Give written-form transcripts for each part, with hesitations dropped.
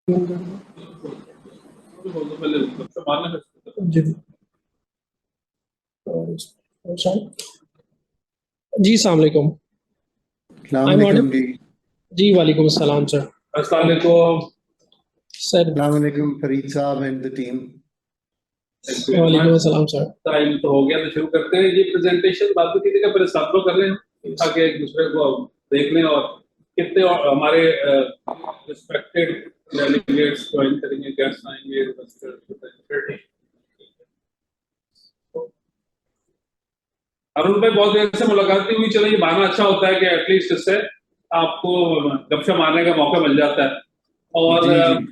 जी जी अस्सलाम वालेकुम। अस्सलाम वालेकुम जी। जी वालेकुम अस्सलाम सर। अस्सलाम वालेकुम सर। अस्सलाम वालेकुम फरीद साहब एंड द टीम। वालेकुम अस्सलाम सर। टाइम तो हो गया, तो शुरू करते हैं। ये प्रेजेंटेशन बाद में किसी का पहले सब लोग कर लें ताकि एक दूसरे को देख लें और कितने और हमारे रिस्पेक्टेड डेलीगेट्स ज्वाइन करेंगे, गेस्ट आएंगे। अरुण भाई, बहुत देर से मुलाकात नहीं हुई, चलो ये बहाना अच्छा होता है कि एटलीस्ट इससे आपको गपशप मारने का मौका मिल जाता है। और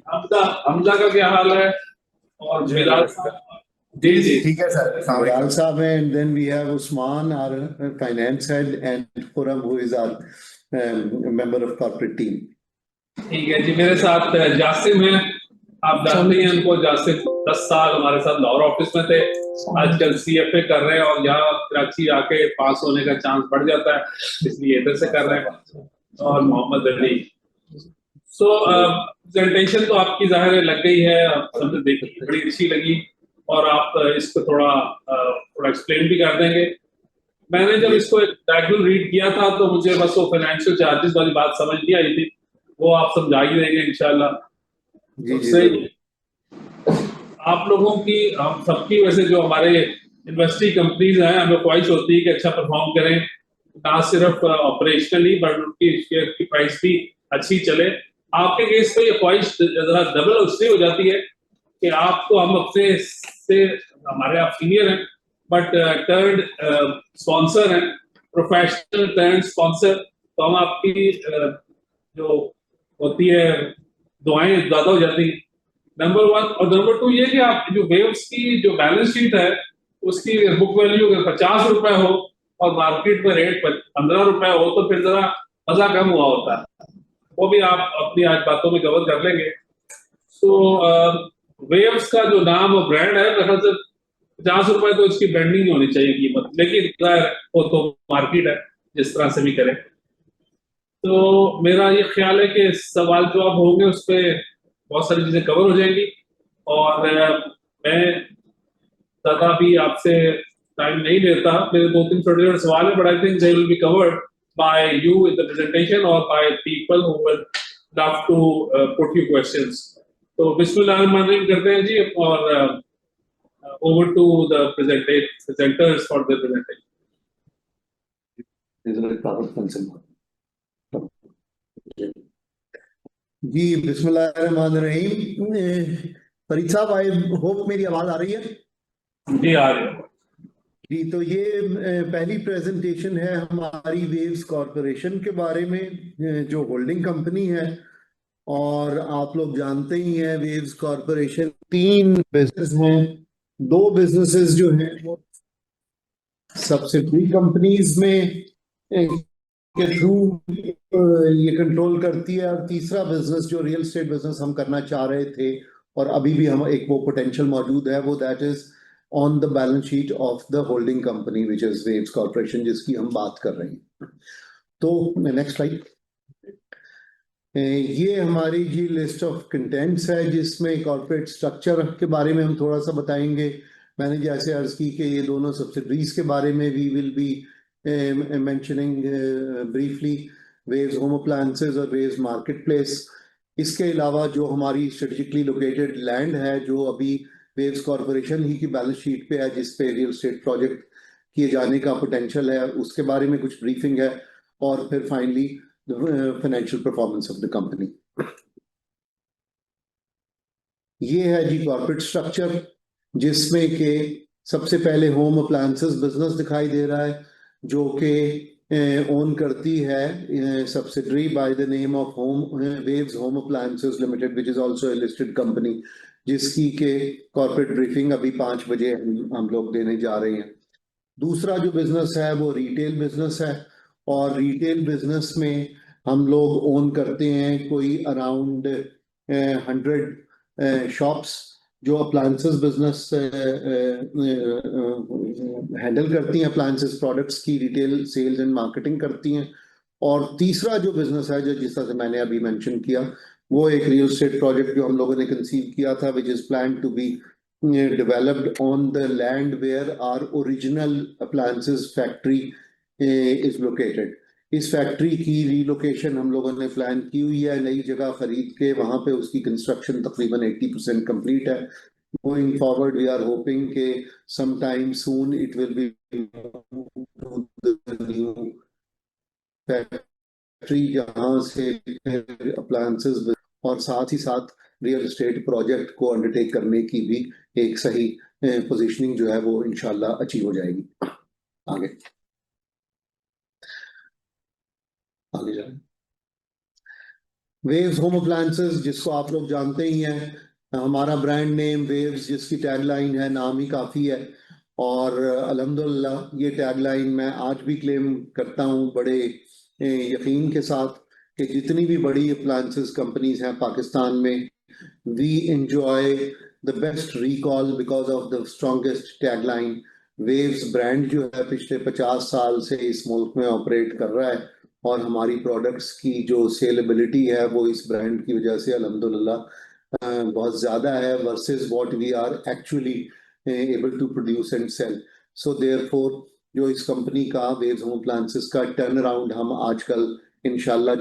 हमजा का क्या हाल है? और बिलाल साहब? जी जी ठीक है सर। बिलाल साहब है, and then we have Usman our finance head and Khurram who is our member of corporate team. ठीक है जी, मेरे साथ जासिम है, आप जानते हैं उनको। जासिम 10 साल हमारे साथ लाहौर ऑफिस में थे, आजकल सीएफए कर रहे हैं और यहाँ कराची आके पास होने का चांस बढ़ जाता है, इसलिए इधर से कर रहे हैं। और मोहम्मद अली। सो प्रेजेंटेशन तो आपकी जाहिर है लग गई है, सबने देखी, बड़ी अच्छी लगी और आप इसको थोड़ा एक्सप्लेन भी कर देंगे। मैंने जब इसको एक डायग्राम रीड किया था तो मुझे बस वो फाइनेंशियल चार्जेस वाली बात समझ नहीं आई थी, वो आप समझा ही देंगे इंशाल्लाह। उससे आप लोगों की, हम सबकी, वैसे जो हमारे इन्वेस्टिंग कंपनीज हैं, हमें ख्वाहिश होती है कि अच्छा परफॉर्म करें, ना सिर्फ ऑपरेशनली बट उनकी शेयर की प्राइस भी अच्छी चले। आपके केस पे ये ख्वाहिश जरा डबल उससे हो जाती है कि आपको हम अपने से, हमारे आप सीनियर हैं बट टर्न स्पॉन्सर हैं, प्रोफेशनल टर्न स्पॉन्सर, तो हम आपकी जो होती है दुआएं ज्यादा हो जाती है, नंबर 1। और नंबर 2 ये कि आप जो वेव्स की जो बैलेंस शीट है उसकी बुक वैल्यू अगर 50 रुपए हो और मार्केट में रेट 15 रुपए हो तो फिर जरा मजा कम हुआ होता है, वो भी आप अपनी आज बातों में कवर कर लेंगे। सो वेव्स का जो नाम और ब्रांड है, मेरे ख्याल से 50 रुपए तो इसकी ब्रांडिंग होनी चाहिए कीमत, लेकिन वो तो मार्केट है, जिस तरह से भी करें। तो मेरा ये ख्याल है कि सवाल जवाब होंगे उस पर बहुत सारी चीजें कवर हो जाएंगी और मैं ज्यादा भी आपसे टाइम नहीं लेता। मेरे 2-3 छोटे-छोटे सवाल है, but I think they will be covered by you in the presentation और by people who will love to put you questions. तो बिस्मिल्लाहिर्रहमानिर्रहीम करते हैं जी, और over to the presenters for the presentation. जी बिस्मिल्लाहिर्रहमानिर्रहीम। फरीद साहब, आई होप मेरी आवाज आ रही है? जी आ रही है जी। तो ये पहली प्रेजेंटेशन है हमारी वेव्स कॉरपोरेशन के बारे में, जो होल्डिंग कंपनी है। और आप लोग जानते ही हैं वेव्स कॉरपोरेशन 3 बिजनेस हैं। 2 बिजनेसेस जो हैं वो सब्सिडरी कंपनीज में के थ्रू ये कंट्रोल करती है, और तीसरा बिजनेस जो रियल एस्टेट बिजनेस हम करना चाह रहे थे और अभी भी हम एक वो पोटेंशियल मौजूद है, वो that is on the balance sheet of the holding company which is waves corporation, जिसकी हम बात कर रहे हैं। तो नेक्स्ट स्लाइड। ये हमारी जी लिस्ट ऑफ कंटेंट्स है, जिसमें कॉर्पोरेट स्ट्रक्चर के बारे में हम थोड़ा सा बताएंगे। मैंने जैसे अर्ज की कि ये दोनों सब्सिडरीज के बारे में we will be mentioning briefly, Waves home appliances और वेव्स मार्केटप्लेस। इसके अलावा जो हमारी स्ट्रेटेजिकली लोकेटेड लैंड है, जो अभी वेव्स कॉर्पोरेशन ही की बैलेंस शीट पे है, जिस पे रियल एस्टेट प्रोजेक्ट किए जाने का पोटेंशियल है, उसके बारे में कुछ ब्रीफिंग है। और फिर finally the financial performance of the company. ये है जी कॉर्पोरेट स्ट्रक्चर, जिसमें के सबसे पहले होम अप्लायंसेस बिजनेस दिखाई दे रहा है, जो कि ओन करती है subsidiary by the name of waves home appliances limited, which is also a listed company, जिसकी के कॉर्पोरेट ब्रीफिंग अभी 5 बजे हम लोग देने जा रहे हैं। दूसरा जो बिजनेस है वो रिटेल बिजनेस है, और रिटेल बिजनेस में हम लोग ओन करते हैं कोई अराउंड 100 शॉप्स, जो अप्लायंसेस बिजनेस हैंडल करती हैं, अप्लायंसेस प्रोडक्ट्स की रिटेल सेल्स एंड मार्केटिंग करती हैं। और तीसरा जो बिजनेस है, जो जिस तरह से मैंने अभी मेंशन किया, वो एक रियल एस्टेट प्रोजेक्ट जो हम लोगों ने कंसीव किया था, which is plan to be developed on the land where our original appliances factory is located. इस फैक्ट्री की रीलोकेशन हम लोगों ने प्लान की हुई है, नई जगह खरीद के वहां पे उसकी कंस्ट्रक्शन तकरीबन 80% कंप्लीट है. Going forward, we are hoping के sometime soon it will be moved to the new factory जहां से अप्लायंसेस और साथ ही साथ रियल एस्टेट प्रोजेक्ट को अंडरटेक करने की भी एक सही पोजीशनिंग जो है वो इंशाल्लाह अचीव हो जाएगी. आगे आगे जाए. वेव्स होम अप्लायंसेस, जिसको आप लोग जानते ही हैं, हमारा ब्रांड नेम वेव्स, जिसकी टैगलाइन है, नाम ही काफी है. और अल्हम्दुलिल्लाह ये टैगलाइन मैं आज भी क्लेम करता हूँ बड़े यकीन के साथ कि जितनी भी बड़ी अप्लायंसेस कंपनीज हैं पाकिस्तान में, we enjoy the best recall because of the strongest tagline. Waves brand जो है पिछले 50 साल से इस मुल्क में ऑपरेट कर रहा है और हमारी प्रोडक्ट्स की जो सेलेबिलिटी है वो इस ब्रांड की वजह से अल्हम्दुलिल्लाह बहुत ज़्यादा है versus what we are actually able to produce and sell. So therefore जो इस कंपनी का वेव्स होम अप्लायंसेस का टर्न अराउंड हम आजकल इंशाल्लाह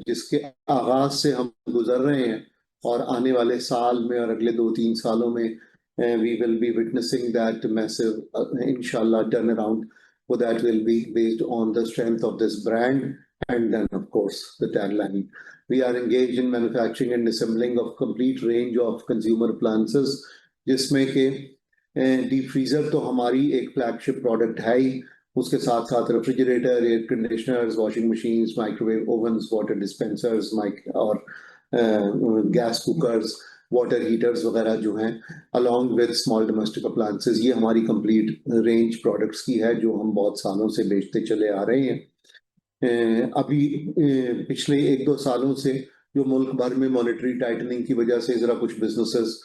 जिसके आगाज से हम गुजर रहे हैं और आने वाले साल में और अगले 2-3 सालों में we will be witnessing that massive inshallah turnaround. So that will be based on the strength of this brand and then of course the tagline. We are engaged in manufacturing and assembling of complete range of consumer appliances, जिसमें के deep freezer तो हमारी एक flagship product है ही, उसके साथ साथ refrigerator, air conditioners, washing machines, microwave ओवन्स, water dispensers, और गैस कुकर्स, वाटर हीटर्स वगैरह जो हैं, along with small domestic appliances, ये हमारी कंप्लीट रेंज प्रोडक्ट्स की है जो हम बहुत सालों से बेचते चले आ रहे हैं. अभी पिछले 1-2 सालों से जो मुल्क भर में मॉनेटरी टाइटनिंग की वजह से जरा कुछ बिजनेसेस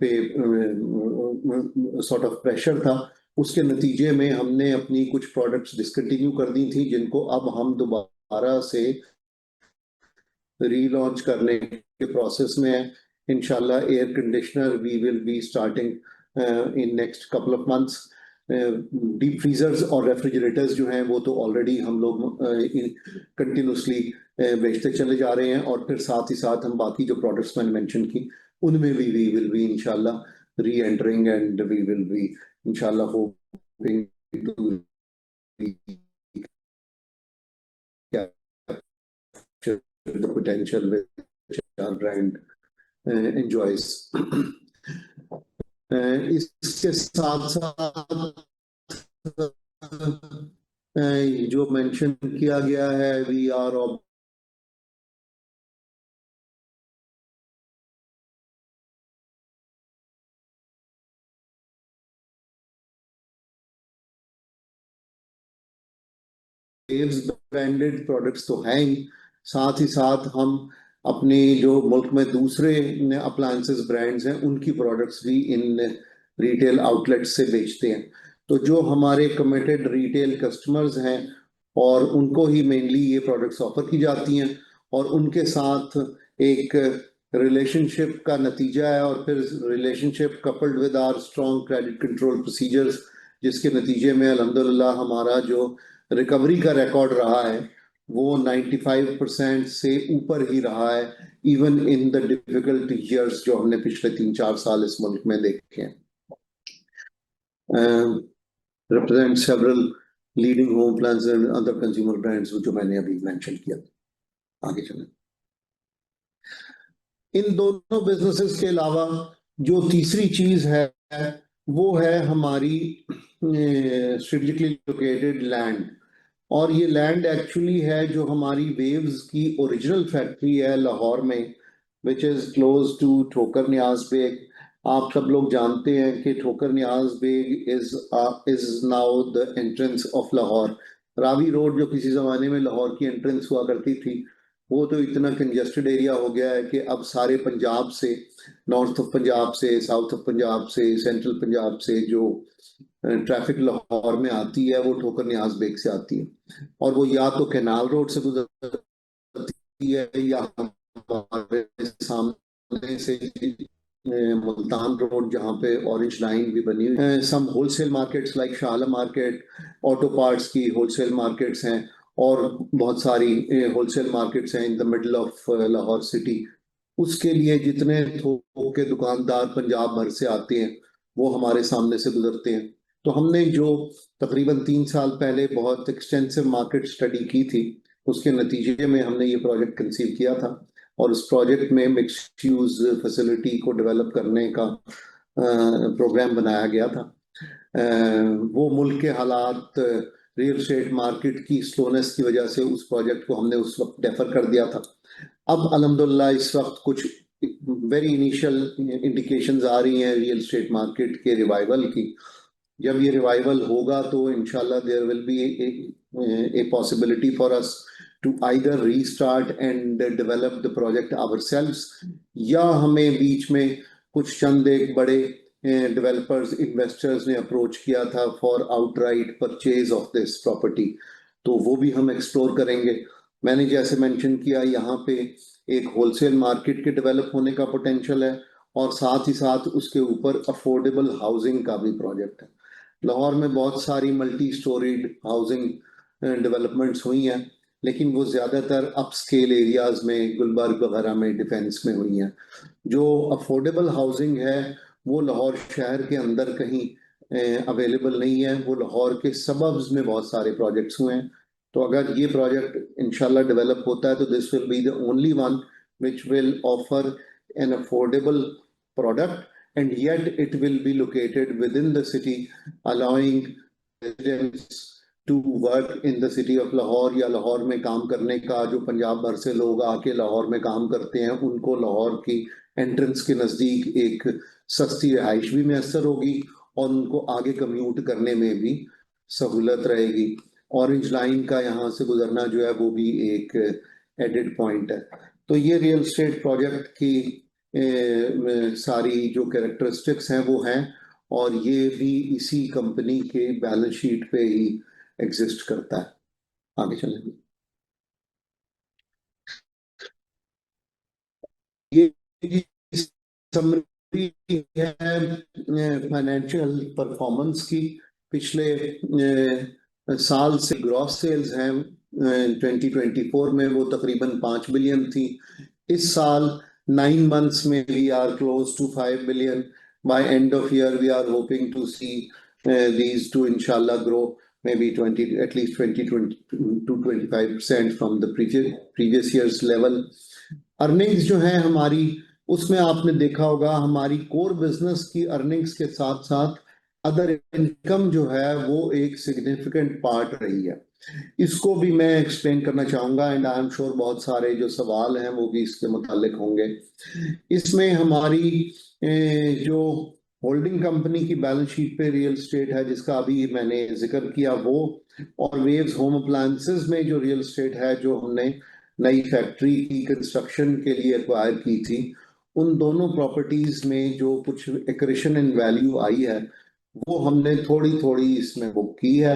पे सॉर्ट ऑफ प्रेशर था, उसके नतीजे में हमने अपनी कुछ प्रोडक्ट्स डिसकंटिन्यू कर दी थी, जिनको अब हम दोबारा से रीलॉन्च करने के प्रोसेस में है. इंशाल्लाह air conditioner we will be starting in next couple of months. Deep freezers और रेफ्रिजरेटर्स जो हैं वो तो ऑलरेडी हम लोग कंटिन्यूसली बेचते चले जा रहे हैं, और फिर साथ ही साथ हम बाकी जो प्रोडक्ट्स मैंने मेंशन की उनमें भी वी विल बी इंशाल्लाह reentering and we will be इंशाल्लाह hoping to the potential which our brand enjoys. इसके साथ साथ जो मेंशन किया गया है, वी आर ब्रांडेड प्रोडक्ट्स तो हैं ही, साथ ही साथ हम अपने जो मुल्क में दूसरे अप्लायंसेस ब्रांड्स हैं उनकी प्रोडक्ट्स भी इन रिटेल आउटलेट्स से बेचते हैं. तो जो हमारे कमिटेड रिटेल कस्टमर्स हैं और उनको ही मेनली ये प्रोडक्ट्स ऑफर की जाती हैं, और उनके साथ एक रिलेशनशिप का नतीजा है, और फिर relationship coupled with our strong credit control procedures, जिसके नतीजे में अल्हम्दुलिल्लाह हमारा जो रिकवरी का रिकॉर्ड रहा है वो 95% से ऊपर ही रहा है, even in the difficult years जो हमने पिछले 3-4 साल इस मुल्क में देखे हैं. Represent several leading home plans and other consumer brands जो मैंने अभी मेंशन किया. आगे चलें. इन दोनों बिजनेसेस के अलावा जो तीसरी चीज है वो है हमारी स्ट्रेटेजिकली लोकेटेड लैंड, और ये लैंड एक्चुअली है जो हमारी वेव्स की ओरिजिनल फैक्ट्री है लाहौर में, विच इज क्लोज टू ठोकर नियाज बेग. आप सब लोग जानते हैं कि Thokar Niaz Baig is now the entrance of Lahore. Ravi road जो किसी जमाने में लाहौर की एंट्रेंस हुआ करती थी, वो तो इतना कंजेस्टेड एरिया हो गया है कि अब सारे पंजाब से, नॉर्थ ऑफ पंजाब से, साउथ ऑफ पंजाब से, सेंट्रल पंजाब से जो ट्रैफिक लाहौर में आती है वो ठोकर नियाज बेग से आती है, और वो या तो कैनाल रोड से गुजरती है या हमारे सामने से मुल्तान रोड जहाँ पे ऑरेंज लाइन भी बनी हुई है, some wholesale markets like Shah market, auto parts की होलसेल मार्केट्स हैं और बहुत सारी होलसेल मार्केट्स हैं in the middle of Lahore city. उसके लिए जितने थोक के दुकानदार पंजाब भर से आते हैं वो हमारे सामने से गुजरते हैं। तो हमने जो तकरीबन 3 साल पहले बहुत एक्सटेंसिव मार्केट स्टडी की थी, उसके नतीजे में हमने ये प्रोजेक्ट कंसीव किया था और उस प्रोजेक्ट में मिक्स्ड यूज फैसिलिटी को डेवलप करने का प्रोग्राम बनाया गया था। वो मुल्क के हालात, रियल एस्टेट मार्केट की स्लोनेस की वजह से उस प्रोजेक्ट को हमने उस वक्त डेफर कर दिया था। अब अल्हम्दुलिल्लाह इस वक्त कुछ वेरी इनिशियल इंडिकेशंस आ रही हैं रियल एस्टेट मार्केट के रिवाइवल की। जब ये रिवाइवल होगा तो इंशाल्लाह there will be a possibility for us to either restart and develop the project ourselves, या हमें बीच में कुछ चंद एक बड़े डेवलपर्स इन्वेस्टर्स ने अप्रोच किया था for outright purchase of this property, तो वो भी हम एक्सप्लोर करेंगे। मैंने जैसे मेंशन किया, यहाँ पे एक होलसेल मार्केट के डेवलप होने का पोटेंशियल है और साथ ही साथ उसके ऊपर अफोर्डेबल हाउसिंग का भी प्रोजेक्ट है। लाहौर में बहुत सारी मल्टी स्टोरीड हाउसिंग डेवलपमेंट्स हुई हैं, लेकिन वो ज़्यादातर अपस्केल एरियाज में, गुलबर्ग वगैरह में, डिफेंस में हुई हैं। जो अफोर्डेबल हाउसिंग है वो लाहौर शहर के अंदर कहीं अवेलेबल नहीं है, वो लाहौर के सबब्स में बहुत सारे प्रोजेक्ट्स हुए हैं। तो अगर ये प्रोजेक्ट इंशाल्लाह डेवलप होता है तो this will be the only one which will offer an affordable product, and yet it will be located within the city, allowing residents to work in the city of Lahore, या लाहौर में काम करने का, जो पंजाब भर से लोग आके लाहौर में काम करते हैं उनको लाहौर की एंट्रेंस के नज़दीक एक सस्ती रिहाइश भी मैसर होगी और उनको आगे कम्यूट करने में भी सहूलत रहेगी। ऑरेंज लाइन का यहाँ से गुजरना जो है वो भी एक एडेड पॉइंट है। तो ये रियल एस्टेट प्रोजेक्ट की सारी जो कैरेक्टरिस्टिक्स हैं वो हैं, और ये भी इसी कंपनी के बैलेंस शीट पे ही एग्जिस्ट करता है। आगे चलेंगे। ये समरी है फाइनेंशियल परफॉर्मेंस की। पिछले साल से ग्रॉस सेल्स हैं 2024 में वो तकरीबन 5 बिलियन थी। इस साल 9 months में we are close to 5 billion. By end of year we are hoping to see these two inshallah grow maybe at least 20 to 25% from the previous year's level. Earnings जो है हमारी, उसमें आपने देखा होगा हमारी कोर बिजनेस की अर्निंग्स के साथ साथ अदर इनकम जो है वो एक सिग्निफिकेंट पार्ट रही है। इसको भी मैं एक्सप्लेन करना चाहूंगा एंड आई एम श्योर बहुत सारे जो सवाल हैं वो भी इसके मुतालिक होंगे। इसमें हमारी जो होल्डिंग कंपनी की बैलेंस शीट पे रियल एस्टेट है जिसका अभी मैंने जिक्र किया वो, और वेव्स होम अप्लायंसेस में जो रियल एस्टेट है जो हमने नई फैक्ट्री की कंस्ट्रक्शन के लिए एक्वायर की थी, उन दोनों प्रॉपर्टीज में जो कुछ एक्रेशन इन वैल्यू आई है वो हमने थोड़ी थोड़ी इसमें बुक की है।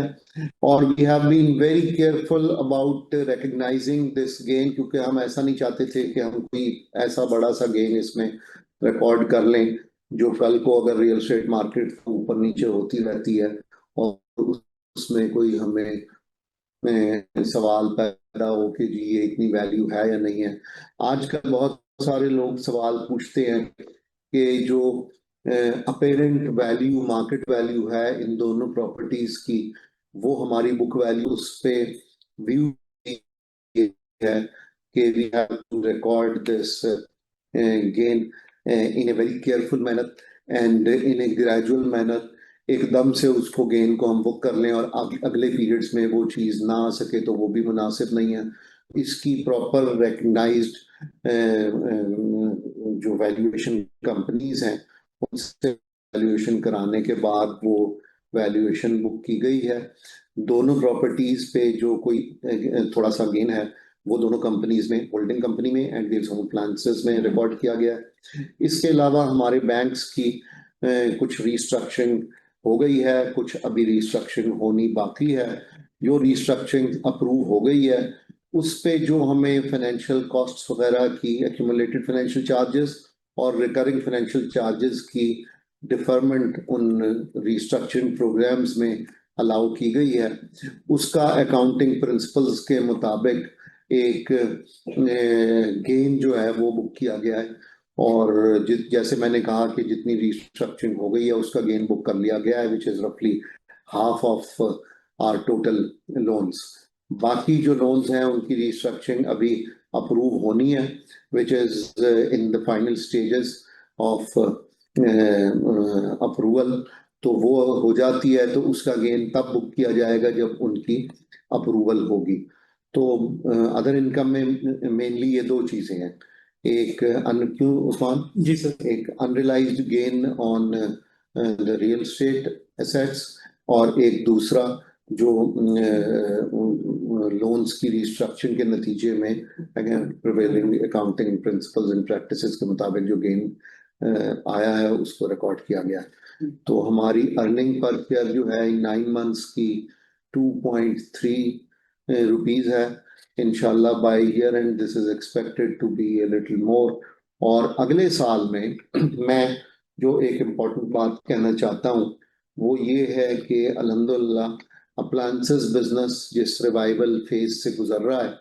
और we have been very careful about recognizing this gain, क्योंकि हम ऐसा नहीं चाहते थे कि हम कोई ऐसा बड़ा सा गेन इसमें रिकॉर्ड कर लें जो कल को अगर रियल एस्टेट मार्केट ऊपर नीचे होती रहती है और उसमें कोई हमें सवाल पैदा हो कि जी ये इतनी वैल्यू है या नहीं है। आजकल बहुत सारे लोग सवाल पूछते हैं कि जो अपेरेंट वैल्यू, मार्केट वैल्यू है इन दोनों प्रॉपर्टीज की, वो हमारी बुक वैल्यू उस पे व्यू है कि we have to record this gain in a very careful manner and in a gradual manner. एकदम से उसको गेन को हम बुक कर लें और अगले पीरियड्स में वो चीज़ ना आ सके तो वो भी मुनासिब नहीं है। इसकी प्रॉपर रिकग्नाइज्ड जो वैल्यूएशन कंपनीज हैं उनसे वैल्यूएशन कराने के बाद वो वैल्यूएशन बुक की गई है। दोनों प्रॉपर्टीज पे जो कोई थोड़ा सा गेन है वो दोनों कंपनीज में, होल्डिंग कंपनी में एंड वेव्स होम अप्लायंसेस में रिकॉर्ड किया गया है। इसके अलावा हमारे बैंक्स की कुछ रीस्ट्रक्चरिंग हो गई है, कुछ अभी रीस्ट्रक्चरिंग होनी बाकी है। जो रीस्ट्रक्चरिंग अप्रूव हो गई है उस पे जो हमें फाइनेंशियल कॉस्ट्स वगैरह की एक्यूमुलेटेड फाइनेंशियल चार्जेस और रिकरिंग फाइनेंशियल चार्जेस की डिफरमेंट उन रिस्ट्रक्चरिंग प्रोग्राम्स में अलाउ की गई है, उसका अकाउंटिंग प्रिंसिपल्स के मुताबिक एक गेन जो है वो बुक किया गया है। और जैसे मैंने कहा कि जितनी रिस्ट्रक्चरिंग हो गई है उसका गेन बुक कर लिया गया है, विच इज रफली half of our total loans. बाकी जो लोन्स हैं उनकी रिस्ट्रक्चरिंग अभी अप्रूव होनी है, which is in the final stages of approval. तो वो हो जाती है तो उसका गेन तब बुक किया जाएगा जब उनकी अप्रूवल होगी। तो अदर इनकम में मेनली ये दो चीजें हैं, एक क्यों उस्मान जी सर। एक unrealised gain on the real estate assets, और एक दूसरा जो लोन्स की रिस्ट्रक्चरिंग के नतीजे में again prevailing accounting principles and practices के मुताबिक जो गेन आया है उसको रिकॉर्ड किया गया है। तो हमारी अर्निंग पर शेयर जो है 9 मंथ्स की 2.3 रुपीज है। इंशाल्लाह by year end this is expected to be a little more. और अगले साल में मैं जो एक इम्पोर्टेंट बात कहना चाहता हूँ वो ये है कि अल्हम्दुलिल्लाह अप्लायंसेस बिजनेस जिस रिवाइवल फेज से गुजर रहा है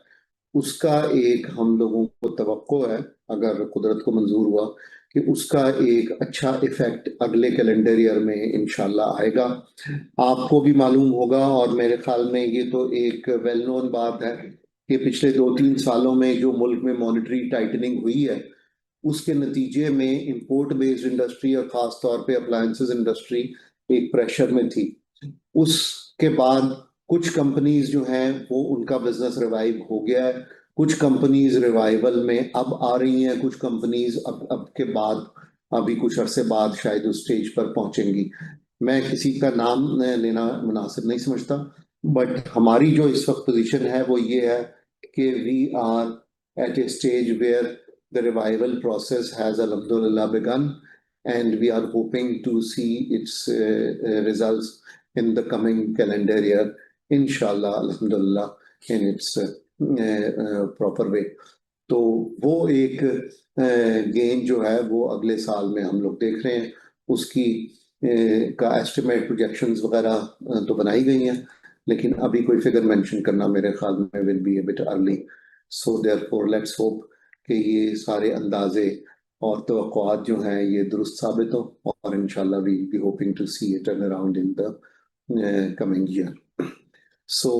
उसका एक हम लोगों को तवक्को है, अगर कुदरत को मंजूर हुआ, कि उसका एक अच्छा इफेक्ट अगले कैलेंडर ईयर में इंशाल्लाह आएगा। आपको भी मालूम होगा और मेरे ख्याल में ये तो एक वेल नोन बात है कि पिछले 2-3 सालों में जो मुल्क में मॉनेटरी टाइटनिंग हुई है उसके नतीजे में इंपोर्ट बेस्ड इंडस्ट्री और खास तौर पे अप्लायंसेस इंडस्ट्री एक प्रेशर में थी। उसके बाद कुछ कंपनीज जो हैं वो उनका बिजनेस रिवाइव हो गया है, कुछ कंपनीज रिवाइवल में अब आ रही हैं, कुछ कंपनीज अब के बाद अभी कुछ अरसे बाद शायद उस स्टेज पर पहुंचेंगी। मैं किसी का नाम लेना मुनासिब नहीं समझता, बट हमारी जो इस वक्त पोजीशन है वो ये है कि we are at a stage where the revival process has अल्हम्दुलिल्लाह begun and we are hoping to see its results in the coming calendar year inshallah alhamdulillah in its proper way। तो वो एक gain जो है वो अगले साल में हम लोग देख रहे हैं, उसकी का एस्टिमेट प्रोजेक्शंस वगैरह तो बनाई गई हैं, लेकिन अभी कोई फिगर मेंशन करना मेरे ख्याल में will be a bit early. So therefore let's hope कि ये सारे अंदाजे और तवक्कुआत जो हैं ये दुरुस्त साबित हो और इंशाल्लाह we be hoping to see it turn around in the coming year. So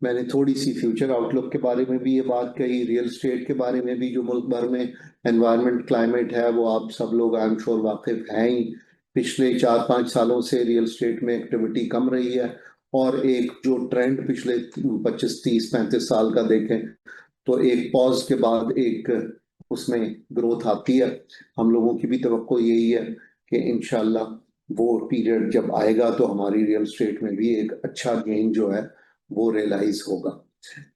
मैंने थोड़ी सी फ्यूचर आउटलुक के बारे में भी ये बात कही, रियल एस्टेट के बारे में भी जो मुल्क भर में एनवायरनमेंट क्लाइमेट है वो आप सब लोग आई एम श्योर वाकिफ हैं ही। पिछले 4-5 सालों से रियल एस्टेट में एक्टिविटी कम रही है और एक जो ट्रेंड पिछले 25-30-35 साल का देखें तो एक पॉज के बाद एक उसमें ग्रोथ आती है। हम लोगों की भी तवक्को यही है कि इंशाल्लाह वो पीरियड जब आएगा तो हमारी रियल एस्टेट में भी एक अच्छा गेन जो है वो रियलाइज होगा,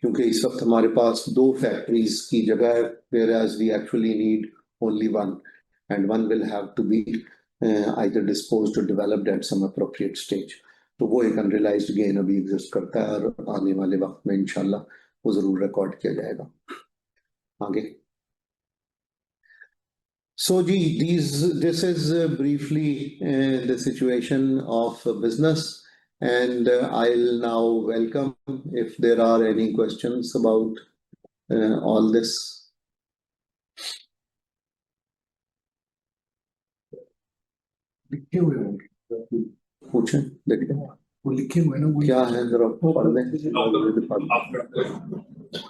क्योंकि इस वक्त हमारे पास 2 फैक्ट्रीज की जगह है, whereas we actually need only one and one will have to be either disposed or developed at some appropriate stage। तो वो एक अनरियलाइज्ड गेन अभी एग्जिस्ट करता है और आने वाले वक्त में इंशाल्लाह वो जरूर रिकॉर्ड किया जाएगा। आगे So this is briefly the situation of business, and I'll now welcome if there are any questions about all this। लिखे हुए होंगे, पूछें, देखते हैं वो लिखे हुए ना, वो क्या है, जरा पढ़ दें।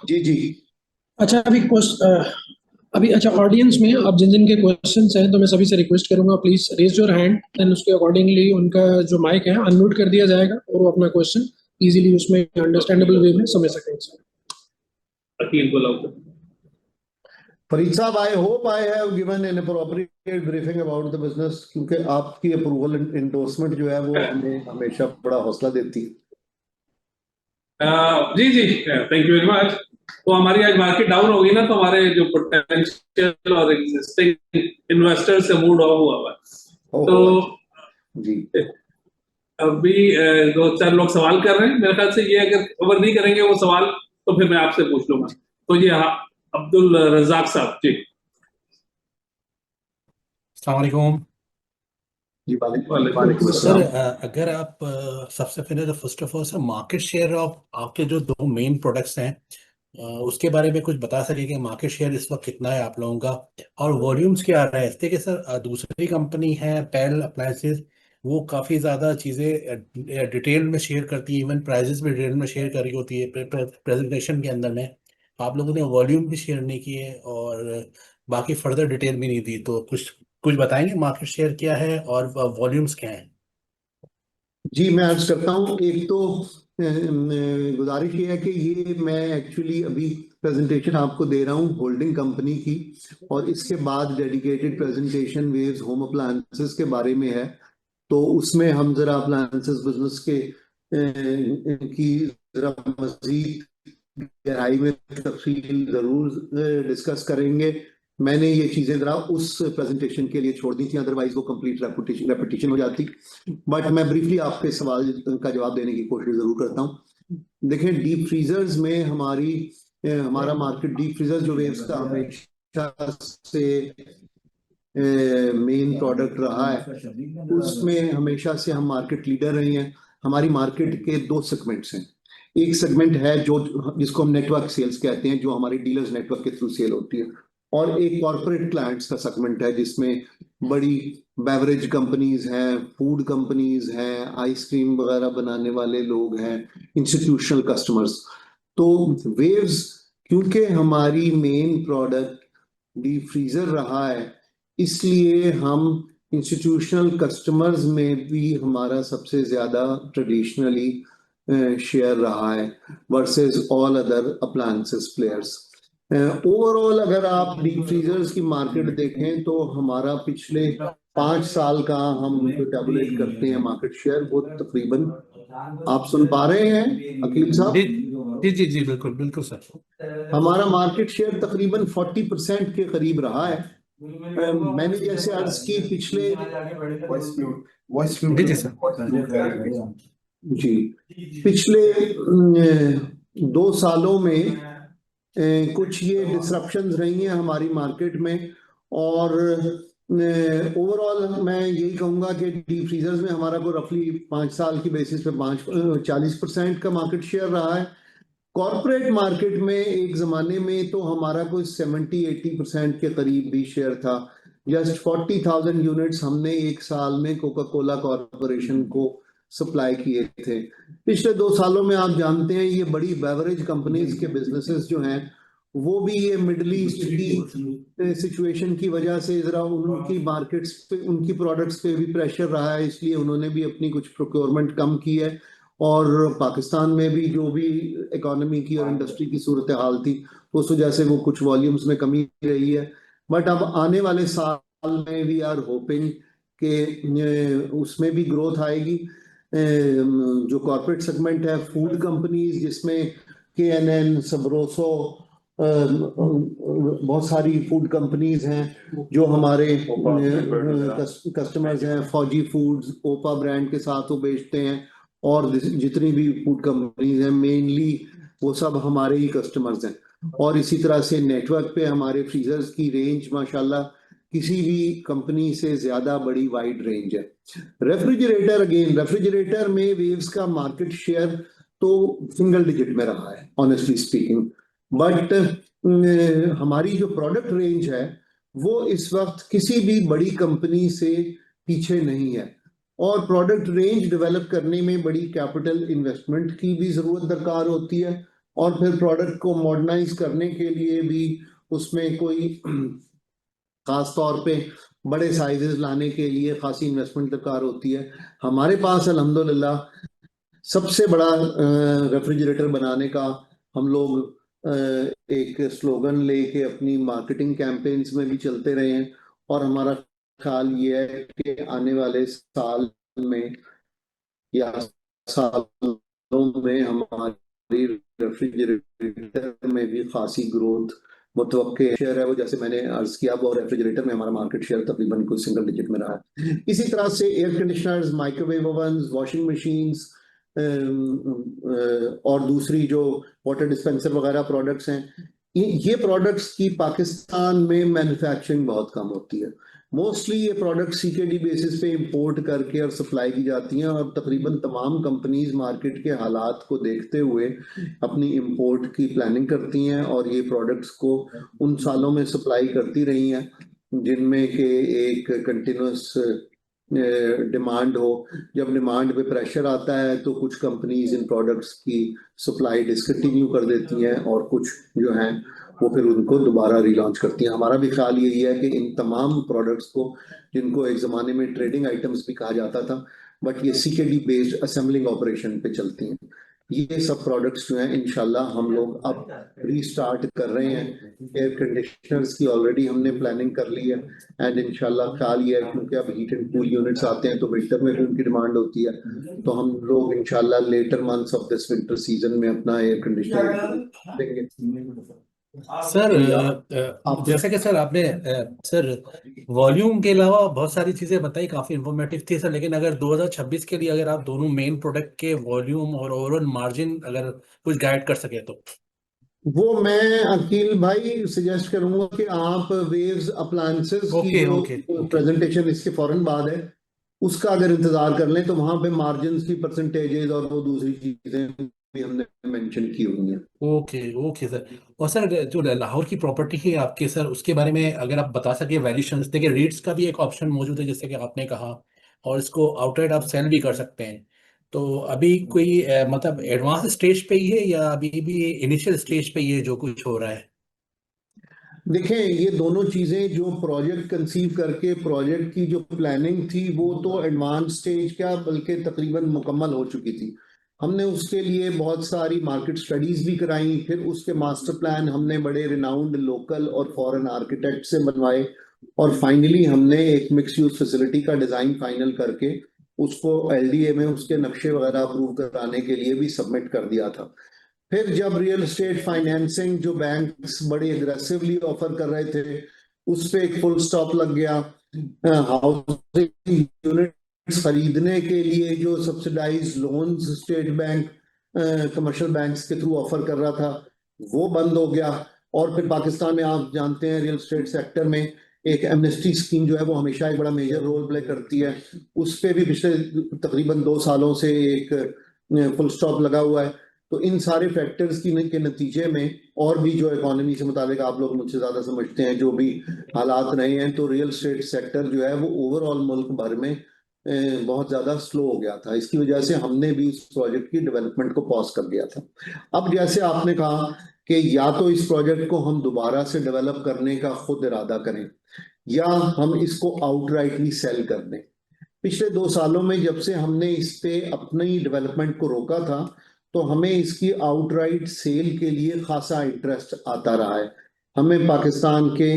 जी जी अच्छा अभी अच्छा ऑडियंस में अब जिन जिन के क्वेश्चंस हैं तो मैं सभी से रिक्वेस्ट करूंगा please raise your hand, then उसके अकॉर्डिंगली उनका जो माइक है अनम्यूट कर दिया जाएगा और वो अपना क्वेश्चन इजीली उसमें अंडरस्टैंडेबल वे में समझ सकेंगे। अकील को लाओ। फरीद साहब, I hope I have given an appropriate briefing about the business, क्योंकि आपकी अप्रूवल इंडोर्समेंट जो है वो हमें हमेशा बड़ा हौसला देती है। जी जी, थैंक यू वेरी मच। तो हमारी आज मार्केट डाउन होगी ना, तो हमारे जो पोटेंशियल और एग्जिस्टिंग इन्वेस्टर से मूड ऑफ हुआ हुआ, तो जी अभी 2-4 लोग सवाल कर रहे हैं। मेरे ख्याल से ये अगर कवर नहीं करेंगे वो सवाल तो फिर मैं आपसे पूछ लूंगा। तो ये अब्दुल रज़ाक साहब जी। अस्सलाम वालेकुम जी वालेकुम सर। अस्सलाम। अगर आप सबसे पहले तो first of all sir market share of आपके जो दो मेन प्रोडक्ट्स हैं उसके बारे में कुछ बता सके कि मार्केट शेयर इस वक्त कितना है आप लोगों का, और वॉल्यूम्स क्या आ रहा है। इसलिए कि सर दूसरी कंपनी है पेल अप्लायंसेस, वो काफ़ी ज़्यादा चीज़ें डिटेल में शेयर करती है, इवन प्राइजेस भी डिटेल में शेयर कर रही होती है प्रेजेंटेशन के अंदर में। आप लोगों ने वॉल्यूम भी शेयर नहीं किए और बाकी फर्दर डिटेल भी नहीं दी, तो कुछ कुछ बताएंगे मार्केट शेयर क्या है और वॉल्यूम्स क्या हैं। जी, मैं अर्ज करता हूँ। एक तो गुजारिश ये है कि ये मैं एक्चुअली अभी प्रेजेंटेशन आपको दे रहा हूँ होल्डिंग कंपनी की, और इसके बाद dedicated presentation waves home appliances के बारे में है। तो उसमें हम जरा अप्लायंसेस बिजनेस के की जरा मजीद गहराई में तफसील जरूर डिस्कस करेंगे। मैंने ये चीजें जरा उस प्रेजेंटेशन के लिए छोड़ दी थी, अदरवाइज वो कंप्लीट रेपिटेशन हो जाती। बट मैं ब्रीफली आपके सवाल का जवाब देने की कोशिश जरूर करता हूँ। देखें, डीप फ्रीजर्स में हमारा मार्केट डीप फ्रीजर जो वेव्स का हमेशा से मेन प्रोडक्ट रहा है, उसमें हमेशा से हम मार्केट लीडर रहे हैं। हमारी मार्केट के दो सेगमेंट्स हैं। एक सेगमेंट है जो जिसको हम नेटवर्क सेल्स कहते हैं, जो हमारे डीलर्स नेटवर्क के थ्रू सेल होती है, और एक कॉर्पोरेट क्लाइंट्स का सेगमेंट है जिसमें बड़ी बेवरेज कंपनीज हैं, फूड कंपनीज हैं, आइसक्रीम वगैरह बनाने वाले लोग हैं, इंस्टीट्यूशनल कस्टमर्स। तो वेव्स, क्योंकि हमारी मेन प्रोडक्ट डीप फ्रीजर रहा है, इसलिए हम इंस्टीट्यूशनल कस्टमर्स में भी हमारा सबसे ज्यादा ट्रेडिशनली शेयर रहा है versus all other appliances players. Overall अगर आप डीप फ्रीजर्स की मार्केट देखें तो हमारा पिछले 5 साल का हम जो टैबुलेट करते हैं मार्केट शेयर, वो तकरीबन, आप सुन पा रहे हैं अकील साहब? जी जी जी बिल्कुल बिल्कुल सर। हमारा मार्केट शेयर तकरीबन 40% के करीब रहा है। मैंने जैसे अर्ज की पिछले जी जी सर। जी पिछले 2 सालों में कुछ ये डिसरप्शंस रही हैं हमारी मार्केट में, और ओवरऑल मैं यही कहूंगा कि डीप फ्रीजर्स में हमारा को रफली 5 साल की बेसिस पे 40% का मार्केट शेयर रहा है। कॉर्पोरेट मार्केट में एक जमाने में तो हमारा कोई 70-80% के करीब भी शेयर था। जस्ट 40,000 यूनिट्स हमने एक साल में कोका कोला कॉर्पोरेशन को सप्लाई किए थे। पिछले 2 सालों में आप जानते हैं ये बड़ी बेवरेज कंपनीज के बिजनेसेस जो हैं, वो भी ये मिडल ईस्ट की सिचुएशन की वजह से जरा उनकी मार्केट्स पे, उनकी प्रोडक्ट्स पे भी प्रेशर रहा है, इसलिए उन्होंने भी अपनी कुछ प्रोक्योरमेंट कम की है। और पाकिस्तान में भी जो भी इकोनॉमी की और इंडस्ट्री की सूरत हाल थी, उस वजह से वो कुछ वॉल्यूम्स में कमी रही है। बट अब आने वाले साल में वी आर होपिंग कि उसमें भी ग्रोथ आएगी। जो कॉर्पोरेट सेगमेंट है, फूड कंपनीज जिसमें KNN, सबरोसो, बहुत सारी फूड कंपनीज हैं जो हमारे कस्टमर्स हैं। फौजी फूड्स, ओपा ब्रांड के साथ वो बेचते हैं, और जितनी भी फूड कंपनीज हैं मेनली वो सब हमारे ही कस्टमर्स हैं। और इसी तरह से नेटवर्क पे हमारे फ्रीजर्स की रेंज माशाल्लाह किसी भी कंपनी से ज्यादा बड़ी वाइड रेंज है। रेफ्रिजरेटर में वेव्स का मार्केट शेयर तो सिंगल डिजिट में रहा है ऑनेस्टली स्पीकिंग, बट हमारी जो प्रोडक्ट रेंज है वो इस वक्त किसी भी बड़ी कंपनी से पीछे नहीं है। और प्रोडक्ट रेंज डेवलप करने में बड़ी कैपिटल इन्वेस्टमेंट की भी जरूरत दरकार होती है, और फिर प्रोडक्ट को मॉडर्नाइज करने के लिए भी उसमें कोई खास तौर पे बड़े साइजेस लाने के लिए खासी इन्वेस्टमेंट दरकार होती है। हमारे पास अल्हम्दुलिल्लाह सबसे बड़ा रेफ्रिजरेटर बनाने का हम लोग एक स्लोगन लेके अपनी मार्केटिंग कैंपेन्स में भी चलते रहे हैं, और हमारा ख्याल ये है कि आने वाले साल में या सालों में हमारी रेफ्रिजरेटर में भी खासी ग्रोथ मुतवक्के शेयर है। वो जैसे मैंने अर्ज किया, वो रेफ्रिजरेटर में हमारा मार्केट शेयर तकरीबन कोई सिंगल डिजिट में रहा है। इसी तरह से air conditioners, microwave ओवन्स, washing machines, और दूसरी जो वाटर डिस्पेंसर वगैरह प्रोडक्ट्स हैं, ये प्रोडक्ट्स की पाकिस्तान में मैन्युफैक्चरिंग बहुत कम होती है। मोस्टली ये प्रोडक्ट सीकेडी बेसिस पे इंपोर्ट करके और सप्लाई की जाती हैं, और तकरीबन तमाम कंपनीज मार्केट के हालात को देखते हुए अपनी इंपोर्ट की प्लानिंग करती हैं और ये प्रोडक्ट्स को उन सालों में सप्लाई करती रही हैं जिनमें कि एक कंटिन्यूस डिमांड हो। जब डिमांड पे प्रेशर आता है तो कुछ कंपनीज इन प्रोडक्ट्स की सप्लाई डिसकंटिन्यू कर देती हैं और कुछ जो हैं वो फिर उनको दोबारा रिलॉन्च करती हैं। हमारा भी ख्याल यही है कि इन तमाम प्रोडक्ट्स को, जिनको एक ज़माने में ट्रेडिंग आइटम्स भी कहा जाता था, बट ये सीकेडी बेस्ड असेंबलिंग ऑपरेशन पे चलती हैं, ये सब प्रोडक्ट्स जो हैं इंशाल्लाह हम लोग अब रीस्टार्ट कर रहे हैं। एयर कंडीशनर्स की ऑलरेडी हमने प्लानिंग कर ली है, एंड इंशाल्लाह ख्याल ये है क्योंकि अब हीट एंड कूल यूनिट्स आते हैं तो विंटर में भी उनकी डिमांड होती है, तो हम लोग इंशाल्लाह later months of this winter season में अपना एयर कंडीशनर देंगे। सर आप जैसे कि सर आपने सर वॉल्यूम के अलावा बहुत सारी चीजें बताई, काफी इंफॉर्मेटिव थी सर, लेकिन अगर 2026 के लिए अगर आप दोनों मेन प्रोडक्ट के वॉल्यूम और ओवरऑल मार्जिन अगर कुछ गाइड कर सके तो। वो मैं अकील भाई सजेस्ट करूंगा कि आप वेव्स अप्लायंसेस की ओके जो ओके ओके प्रेजेंटेशन इसके फौरन बाद है उसका अगर इंतजार कर लें तो वहां पे मार्जिन्स की परसेंटेजेस और वो दूसरी चीजें भी हमने मेंशन की हुई हैं। Okay okay sir. और सर जो लाहौर की प्रॉपर्टी है आपके सर, उसके बारे में अगर आप बता सके वैल्यूशन, देखिए रेट्स का भी एक ऑप्शन मौजूद है जैसे कि आपने कहा, और इसको आउटराइट आप सेल भी कर सकते हैं। तो अभी कोई मतलब एडवांस स्टेज पे ही है या अभी भी इनिशियल स्टेज पे ही है जो कुछ हो रहा है? देखें, ये दोनों चीजें, जो प्रोजेक्ट कंसीव करके प्रोजेक्ट की जो प्लानिंग थी वो तो एडवांस स्टेज क्या बल्कि तकरीबन मुकम्मल हो चुकी थी। हमने उसके लिए बहुत सारी मार्केट स्टडीज भी कराई, फिर उसके मास्टर प्लान हमने बड़े रिनाउंड लोकल और फॉरेन आर्किटेक्ट से बनवाए, और फाइनली हमने एक मिक्स यूज फैसिलिटी का डिजाइन फाइनल करके उसको एलडीए में उसके नक्शे वगैरह अप्रूव कराने के लिए भी सबमिट कर दिया था। फिर जब रियल एस्टेट फाइनेंसिंग जो बैंक्स बड़ी एग्रेसिवली ऑफर कर रहे थे उस पे एक फुल स्टॉप लग गया। हाउसिंग यूनिट्स खरीदने के लिए जो subsidize loans state bank commercial banks के थ्रू ऑफर कर रहा था वो बंद हो गया। और फिर पाकिस्तान में आप जानते हैं रियल एस्टेट सेक्टर में एक एमनेस्टी स्कीम जो है वो हमेशा एक बड़ा मेजर रोल प्ले करती है, उस पे भी पिछले तकरीबन 2 सालों से एक फुल स्टॉप लगा हुआ है। तो इन सारे फैक्टर्स के नतीजे में, और भी जो इकोनॉमी से मुताबिक आप लोग मुझसे ज्यादा समझते हैं जो भी हालात रहे हैं, तो रियल एस्टेट सेक्टर जो है वो ओवरऑल मुल्क भर में बहुत ज्यादा स्लो हो गया था। इसकी वजह से हमने भी इस प्रोजेक्ट की डेवलपमेंट को पॉज कर दिया था। अब जैसे आपने कहा कि या तो इस प्रोजेक्ट को हम दोबारा से डेवलप करने का खुद इरादा करें या हम इसको आउटराइटली सेल कर दें। पिछले 2 सालों में जब से हमने इस पे अपनी डेवलपमेंट को रोका था तो हमें इसकी आउटराइट सेल के लिए खासा इंटरेस्ट आता रहा है। हमें पाकिस्तान के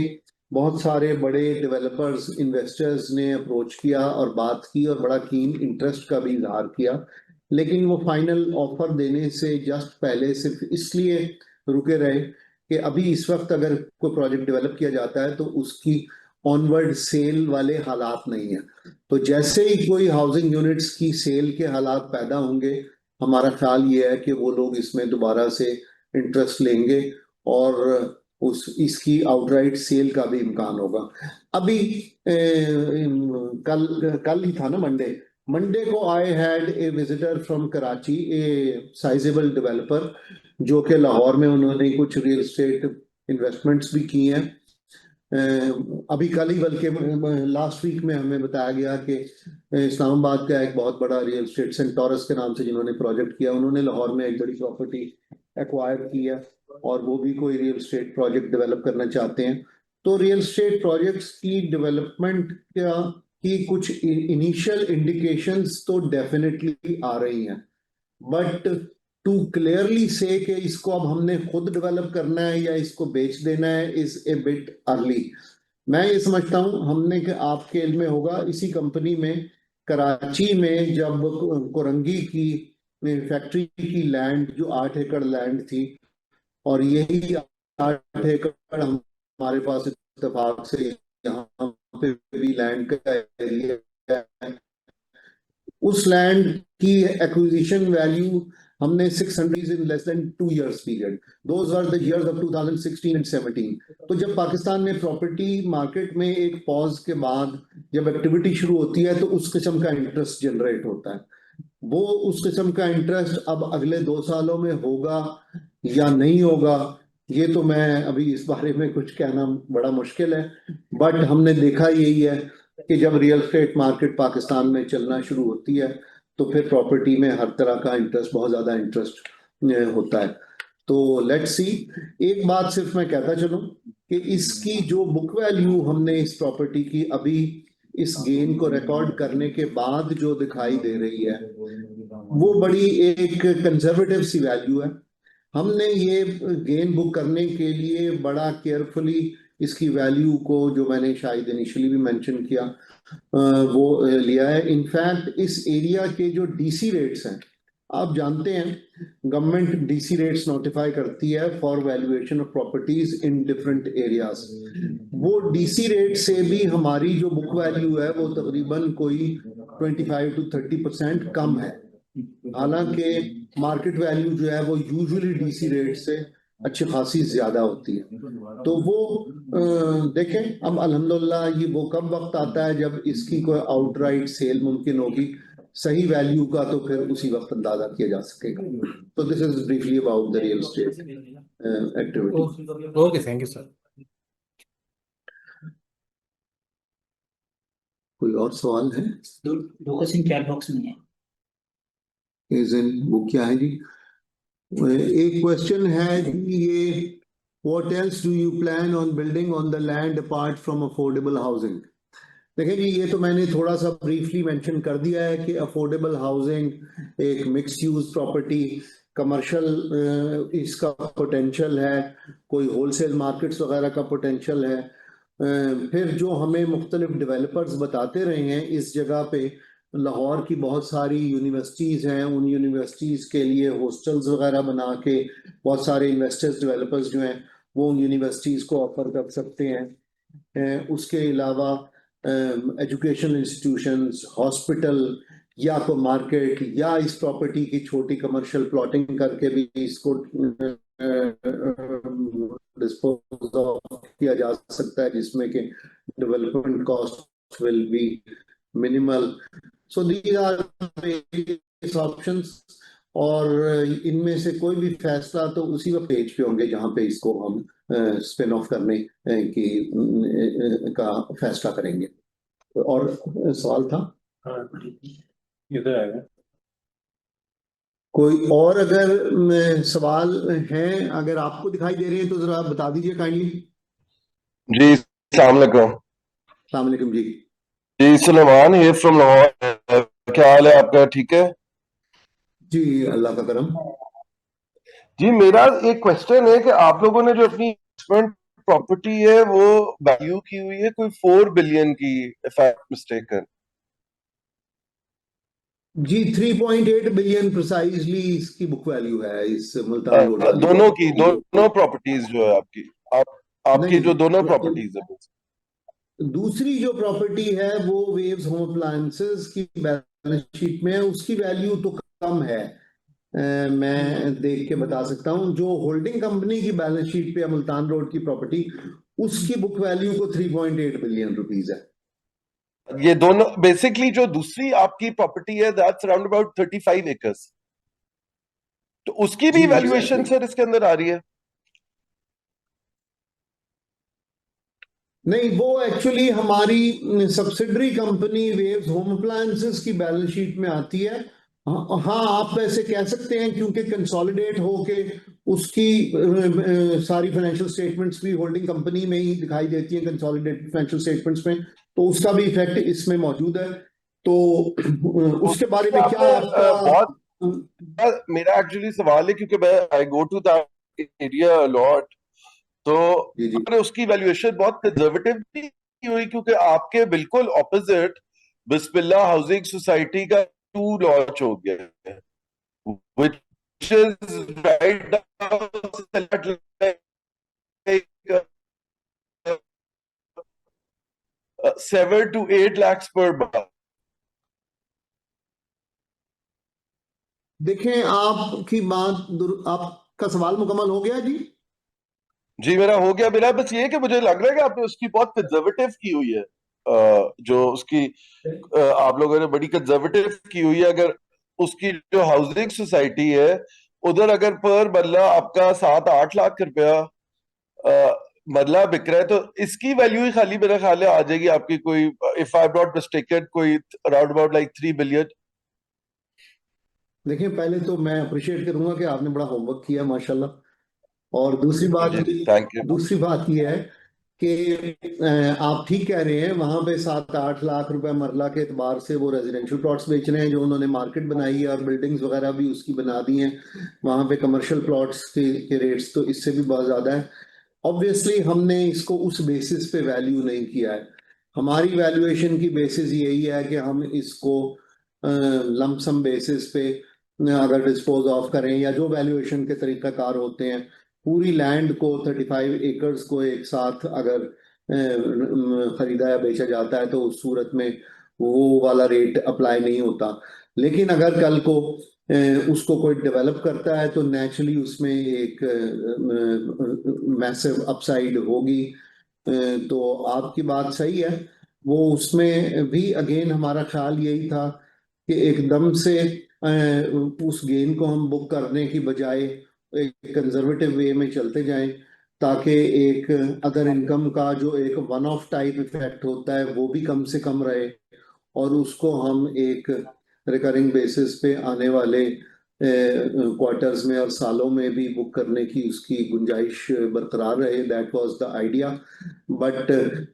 बहुत सारे बड़े डेवलपर्स इन्वेस्टर्स ने अप्रोच किया और बात की और बड़ा कीन इंटरेस्ट का भी इजहार किया, लेकिन वो फाइनल ऑफर देने से जस्ट पहले सिर्फ इसलिए रुके रहे कि अभी इस वक्त अगर कोई प्रोजेक्ट डेवलप किया जाता है तो उसकी ऑनवर्ड सेल वाले हालात नहीं है। तो जैसे ही कोई हाउसिंग यूनिट्स की सेल के हालात पैदा होंगे, हमारा ख्याल ये है कि वो लोग इसमें दोबारा से इंटरेस्ट लेंगे और उस इसकी आउटराइट सेल का भी इम्कान होगा। अभी कल ही था ना, मंडे को I had a visitor from Karachi, A sizeable developer, जो कि लाहौर में उन्होंने कुछ रियल एस्टेट इन्वेस्टमेंट्स भी की हैं। अभी कल ही बल्कि लास्ट वीक में हमें बताया गया कि इस्लामाबाद का एक बहुत बड़ा रियल एस्टेट सेंटोरस के नाम से जिन्होंने प्रोजेक्ट किया, उन्होंने लाहौर में एक बड़ी प्रॉपर्टी एक्वायर की है और वो भी कोई रियल एस्टेट प्रोजेक्ट डेवलप करना चाहते हैं। तो रियल एस्टेट प्रोजेक्ट्स की डेवलपमेंट की कुछ इनिशियल इंडिकेशंस तो डेफिनेटली आ रही हैं, बट टू क्लियरली से कि इसको अब हमने खुद डेवलप करना है या इसको बेच देना है इज ए बिट अर्ली। मैं ये समझता हूं हमने कि आपके इल्म में होगा, इसी कंपनी में कराची में जब कोरंगी की फैक्ट्री की लैंड जो 8 एकड़ लैंड थी, और यही 8 एकड़ हमारे पास इत्तेफाक से यहाँ पे भी लैंड का एरिया है, उस लैंड की एक्विजिशन वैल्यू हमने 600 in less than 2 years period, those were the years of 2016 and 17। तो जब पाकिस्तान में प्रॉपर्टी मार्केट में एक पॉज के बाद जब एक्टिविटी शुरू होती है तो उस किस्म का इंटरेस्ट जनरेट होता है। वो उस किस्म का इंटरेस्ट अब अगले 2 सालों में होगा या नहीं होगा, ये तो मैं अभी इस बारे में कुछ कहना बड़ा मुश्किल है। बट हमने देखा यही है कि जब रियल एस्टेट मार्केट पाकिस्तान में चलना शुरू होती है तो फिर प्रॉपर्टी में हर तरह का इंटरेस्ट, बहुत ज्यादा इंटरेस्ट होता है। तो लेट्स सी। एक बात सिर्फ मैं कहता चलूं कि इसकी जो बुक वैल्यू हमने इस प्रॉपर्टी की अभी इस गेन को रिकॉर्ड करने के बाद जो दिखाई दे रही है वो बड़ी एक कंजर्वेटिव सी वैल्यू है। हमने ये गेन बुक करने के लिए बड़ा केयरफुली इसकी वैल्यू को, जो मैंने शायद इनिशियली भी मेंशन किया, वो लिया है। इनफैक्ट इस एरिया के जो डीसी रेट्स हैं, आप जानते हैं गवर्नमेंट डीसी रेट्स नोटिफाई करती है for valuation of properties in different areas. वो डीसी रेट से भी हमारी जो बुक वैल्यू है वो तकरीबन कोई 25 to 30% कम है। हालांकि मार्केट वैल्यू जो है वो यूजुअली डीसी रेट से अच्छी खासी ज्यादा होती है। तो वो देखें अब अल्हम्दुलिल्लाह ये वो कब वक्त आता है जब इसकी कोई आउटराइट सेल मुमकिन होगी सही वैल्यू का, तो फिर उसी वक्त अंदाजा किया जा सकेगा। तो this is briefly about the real estate activity. Okay, thank you sir. कोई और सवाल है? दो क्वेश्चन चैट बॉक्स में है। वो क्या है जी? एक क्वेश्चन है कि ये what else do you plan on building on the land apart from affordable housing? देखिए जी, ये तो मैंने थोड़ा सा ब्रीफली मेंशन कर दिया है कि अफोर्डेबल हाउसिंग एक मिक्स यूज प्रॉपर्टी, कमर्शियल इसका पोटेंशियल है, कोई होलसेल मार्केट्स वगैरह का पोटेंशियल है। फिर जो हमें मुख्तलिफ डेवलपर्स बताते रहे हैं इस जगह पे लाहौर की बहुत सारी यूनिवर्सिटीज़ हैं, उन यूनिवर्सिटीज़ के लिए हॉस्टल्स वगैरह बना के बहुत सारे इन्वेस्टर्स डेवलपर्स जो हैं वो उन यूनिवर्सिटीज़ को ऑफर कर सकते हैं। उसके अलावा एजुकेशनल इंस्टीट्यूशंस, हॉस्पिटल या तो मार्केट या इस प्रॉपर्टी की छोटी कमर्शियल प्लॉटिंग करके भी इसको डिस्पोज ऑफ किया जा सकता है, जिसमें कि development cost will be minimal. So these are various options, और इनमें से कोई भी फैसला तो उसी वक्त पेज पे होंगे जहां पे इसको हम स्पिन ऑफ करने की का फैसला करेंगे। और सवाल था इधर आएगा। कोई और अगर सवाल हैं, अगर आपको दिखाई दे रहे हैं तो जरा आप बता दीजिए काइंडली। जी अस्सलाम वालेकुम। अस्सलाम वालेकुम जी। जी सुलेमान ये फ्रॉम लाहौर, क्या हाल है आपका? ठीक है जी, अल्लाह का करम। जी। मेरा एक क्वेश्चन है कि आप लोगों ने जो अपनी इन्वेस्टमेंट प्रॉपर्टी है वो वैल्यू की हुई है कोई 4 बिलियन की, इफ आई एम मिस्टेकन। जी 3.8 बिलियन प्रिसाइजली इसकी बुक वैल्यू है इस मुल्तान रोड वाली दोनों की, प्रॉपर्टी। दोनों प्रॉपर्टीज जो है आपकी, आपकी नहीं, जो दोनों प्रॉपर्टीज है। दूसरी जो प्रॉपर्टी है वो वेव्स होम अप्लायंसेस की बैलेंस शीट में है, उसकी वैल्यू तो कम है। मैं देख के बता सकता हूं। जो होल्डिंग कंपनी की बैलेंस शीट पे है मुल्तान रोड की प्रॉपर्टी, उसकी बुक वैल्यू को 3.8 बिलियन रुपीस है। ये दोनों बेसिकली जो दूसरी आपकी प्रॉपर्टी है दैट्स अराउंड अबाउट 35 एकर्स, तो उसकी भी जी वैल्यूएशन एग्जैक्टली। सर इसके अंदर आ रही है? नहीं, वो एक्चुअली हमारी subsidiary company waves home appliances की बैलेंस शीट में आती है। हाँ, आप ऐसे कह सकते हैं क्योंकि कंसोलिडेट होके उसकी सारी फाइनेंशियल स्टेटमेंट्स भी होल्डिंग कंपनी में ही दिखाई देती हैं, कंसोलिडेटेड फाइनेंशियल स्टेटमेंट्स में, तो उसका भी इफेक्ट इसमें मौजूद है। तो उसके बारे में क्या आपका बहुत मेरा एक्चुअली सवाल है क्योंकि मैं I go to that area lot, तो मैंने उसकी वैल्यूएशन बहुत कंजर्वेटिव नहीं हुई क्योंकि आपके बिल्कुल ऑपोजिट बिस्मिल्लाह हाउसिंग सोसाइटी का 2 लॉन्च हो गया है, which is right now like 7 to 8 lakhs per month. देखें आपकी आपका सवाल मुकम्मल हो गया जी? जी मेरा हो गया। मेरा बस ये है कि मुझे लग रहा है कि आपने उसकी बहुत कंजर्वेटिव की हुई है। जो उसकी आप लोगों ने बड़ी कंजर्वेटिव की हुई है। अगर उसकी जो हाउसिंग सोसाइटी है उधर अगर पर मरला आपका 7-8 लाख रुपया मरला बिक रहा है तो इसकी वैल्यू ही खाली मेरा ख्याल है आ जाएगी आपकी कोई, if I am not mistaken, कोई अराउंड अबाउट लाइक 3 बिलियन। देखिए पहले तो मैं अप्रिशिएट करूंगा कि आपने बड़ा होमवर्क किया माशाल्लाह। और दूसरी जी थैंक यू। बात ये है कि आप ठीक कह रहे हैं, वहां पे 7-8 लाख रुपए मरला के एतबार से वो रेजिडेंशियल प्लॉट्स बेच रहे हैं, जो उन्होंने मार्केट बनाई है और बिल्डिंग्स वगैरह भी उसकी बना दी हैं। वहां पे कमर्शियल प्लॉट्स के रेट्स तो इससे भी बहुत ज्यादा है। ऑब्वियसली हमने इसको उस बेसिस पे वैल्यू नहीं किया है। हमारी वैल्यूएशन की बेसिस यही है कि हम इसको लमसम बेसिस पे अगर डिस्पोज ऑफ करें या जो वैल्यूएशन के तरीकाकार होते हैं, पूरी लैंड को 35 एकर्स को एक साथ अगर खरीदा या बेचा जाता है तो उस सूरत में वो वाला रेट अप्लाई नहीं होता। लेकिन अगर कल को उसको कोई डेवलप करता है तो नेचुरली उसमें एक मैसिव अपसाइड होगी। तो आपकी बात सही है। वो उसमें भी अगेन हमारा ख्याल यही था कि एकदम से उस गेन को हम बुक करने की बजाय एक कंजर्वेटिव वे में चलते जाएं, ताकि एक अदर इनकम का जो एक वन ऑफ टाइप इफेक्ट होता है वो भी कम से कम रहे, और उसको हम एक रिकरिंग बेसिस पे आने वाले क्वार्टर्स में और सालों में भी बुक करने की उसकी गुंजाइश बरकरार रहे। That was the idea. But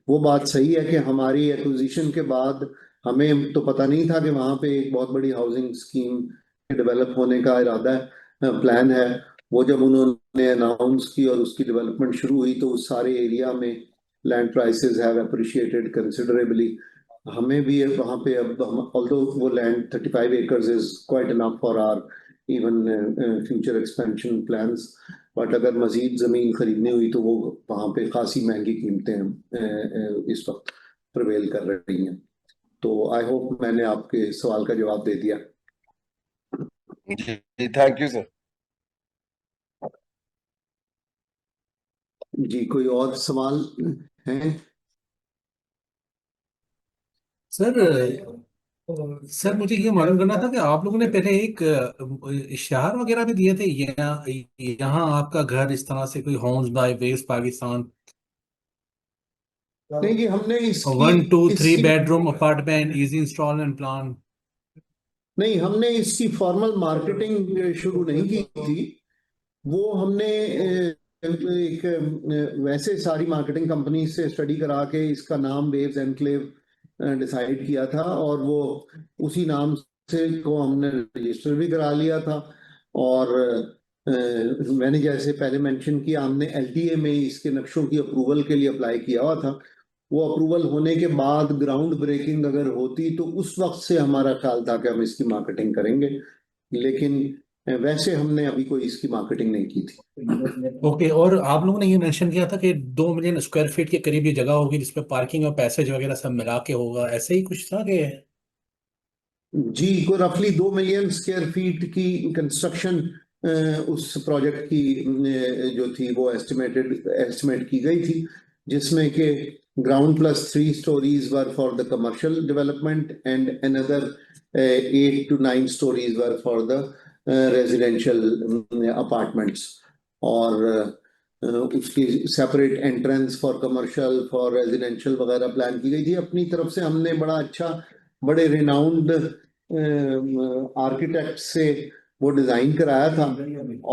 वो बात सही है कि हमारी एक्विजिशन के बाद हमें तो पता नहीं था कि वहां पे एक बहुत बड़ी हाउसिंग स्कीम डेवलप होने का इरादा है, प्लान है। वो जब उन्होंने अनाउंस की और उसकी डेवलपमेंट शुरू हुई तो उस सारे एरिया में land prices have appreciated considerably. हमें भी वहां पे अब ऑल्दो वो land 35 acres is quite enough for our even future expansion plans. But अगर मजीद जमीन खरीदनी हुई तो वो वहां पे खासी महंगी कीमतें इस वक्त प्रवेल कर रही हैं। तो आई होप मैंने आपके सवाल का जवाब दे दिया। जी थैंक यू सर। जी कोई और सवाल है? सर सर मुझे ये मालूम करना था कि आप लोगों ने पहले एक इश्तिहार वगैरह भी दिए थे, यहाँ आपका घर इस तरह से, कोई होम्स बाय वेस्ट पाकिस्तान, नहीं जी, हमने इसकी 1 2 3 bedroom apartment, easy installment plan. नहीं, हमने इसकी फॉर्मल मार्केटिंग शुरू नहीं की थी। वो हमने एक वैसे सारी मार्केटिंग कंपनी से स्टडी करा के इसका नाम वेव्स एनक्लेव डिसाइड किया था, और वो उसी नाम से को हमने रजिस्टर भी करा लिया था। और मैंने जैसे पहले मेंशन किया, हमने एलटीए में इसके नक्शों की अप्रूवल के लिए अप्लाई किया हुआ था। वो अप्रूवल होने के बाद ग्राउंड ब्रेकिंग अगर होती तो उस वक्त से हमारा ख्याल था कि हम इसकी मार्केटिंग करेंगे, लेकिन वैसे हमने अभी कोई इसकी मार्केटिंग नहीं की थी। ओके, और आप लोगों ने ये मेंशन किया था कि 2 मिलियन स्क्वायर फीट के करीब ये जगह होगी जिसपे पार्किंग और पैसेज वगैरह सब मिला के होगा, ऐसे ही कुछ था कि? जी, को रफली 2 मिलियन स्क्वायर फीट की कंस्ट्रक्शन उस प्रोजेक्ट की जो थी वो एस्टिमेट की गई थी, जिसमें के ground plus 3 stories were for the commercial development and another 8 to 9 stories were for the residential apartments. और उसकी separate entrance for commercial for residential वगैरह प्लान की गई थी। अपनी तरफ से हमने बड़ा अच्छा, बड़े रिनाउंड आर्किटेक्ट से वो डिजाइन कराया था।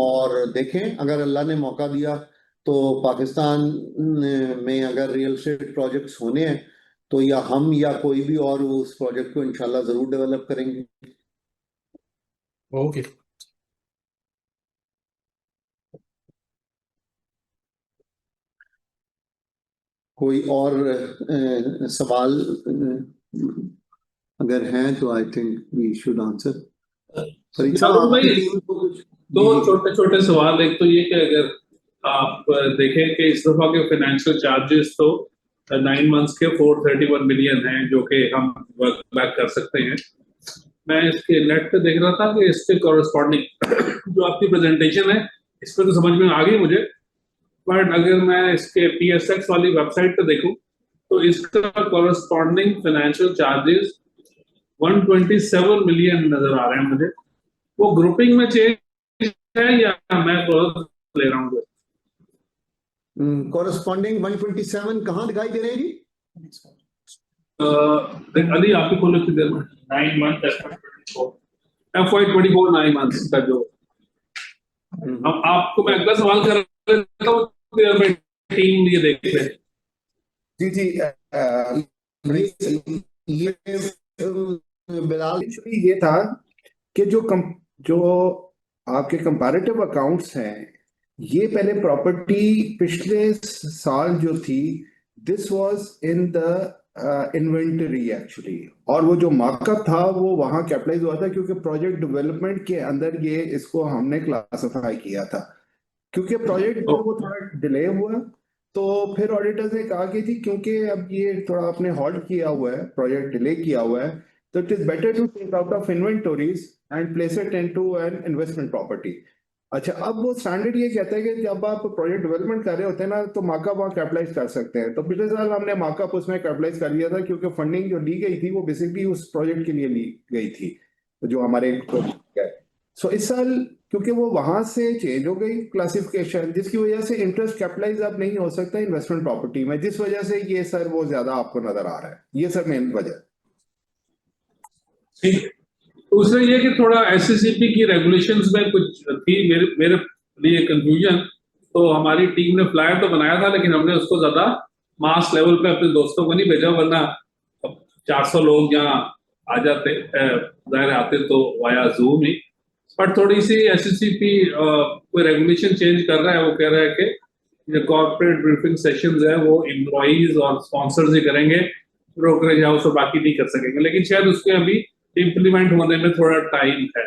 और देखें, अगर अल्लाह ने मौका दिया तो पाकिस्तान में अगर रियल एस्टेट प्रोजेक्ट्स होने हैं तो या हम या कोई भी और उस प्रोजेक्ट को इंशाल्लाह जरूर डेवलप करेंगे। ओके। कोई और सवाल अगर हैं तो I think we should answer. Shahrukh भाई, दो छोटे छोटे सवाल। एक तो ये कि अगर आप देखें कि इस दफा के फाइनेंशियल चार्जेस तो 9 मंथ्स के 431 मिलियन हैं, जो कि हम वर्क बैक कर सकते हैं। मैं इसके नेट पे देख रहा था कि इसके कॉरेस्पॉन्डिंग जो आपकी प्रेजेंटेशन है इस पे तो समझ में आ गई मुझे, बट अगर मैं इसके PSX वाली वेबसाइट पे देखूं तो इसका कॉरेस्पॉन्डिंग फाइनेंशियल चार्जेस 127 मिलियन नजर आ रहे हैं मुझे। वो ग्रुपिंग में चेंज है या मैं बहुत ले रहा हूँ? कॉरेस्पॉन्डिंग 127 कहाँ दिखाई दे रही है? अली आपकी खोलो की देर में 9 मंथ FY24 9 मंथ्स का जो अब आपको मैं अगला सवाल कर रहा हूँ, टीम ये देख ले। जी जी ये बिलाल एक्चुअली ये था कि जो आपके कंपैरेटिव अकाउंट्स हैं, ये पहले प्रॉपर्टी पिछले साल जो थी, this was in the inventory actually, और वो जो मार्कअप था वो वहां कैपिटलाइज हुआ था क्योंकि प्रोजेक्ट डेवलपमेंट के अंदर ये इसको हमने क्लासिफाई किया था। क्योंकि प्रोजेक्ट जो वो थोड़ा डिले हुआ, तो फिर ऑडिटर्स ने कहा कि जी क्योंकि अब ये थोड़ा आपने हॉल्ट किया हुआ है, प्रोजेक्ट डिले किया हुआ है, तो it is better to take out of inventories and place it into an investment property. अच्छा, अब वो स्टैंडर्ड ये कहता है कि जब आप प्रोजेक्ट डेवलपमेंट कर रहे होते हैं ना, तो मार्कअप वहाँ कैपिटलाइज कर सकते हैं। तो पिछले साल हमने मार्कअप उसमें कैपिटलाइज कर लिया था क्योंकि फंडिंग जो ली गई थी वो बेसिकली उस प्रोजेक्ट के लिए ली गई थी जो हमारे सो इस साल क्योंकि वो वहां से चेंज हो गई क्लासिफिकेशन, जिसकी वजह से इंटरेस्ट कैपिटलाइज अब नहीं हो सकता इन्वेस्टमेंट प्रॉपर्टी में, जिस वजह से ये सर वो ज्यादा आपको नजर आ रहा है। ये सर मेन वजह। ठीक, दूसरा ये कि थोड़ा SCCP की रेगुलेशंस में कुछ थी मेरे मेरे लिए कंफ्यूजन, तो हमारी टीम ने फ्लायर तो बनाया था लेकिन हमने उसको ज्यादा मास लेवल पे अपने दोस्तों को नहीं भेजा, वरना 400 लोग यहाँ आ जाते, जाहिर आते तो वाया जूम ही। बट थोड़ी सी SCCP कोई रेगुलेशन चेंज कर रहा है, वो कह रहा है कि जो कॉर्पोरेट ब्रीफिंग सेशंस है वो एम्प्लॉइज और स्पॉन्सर्स ही करेंगे, ब्रोकरेज हाउस और बाकी नहीं कर सकेंगे, लेकिन शायद उसके अभी इम्प्लीमेंट होने में थोड़ा टाइम है।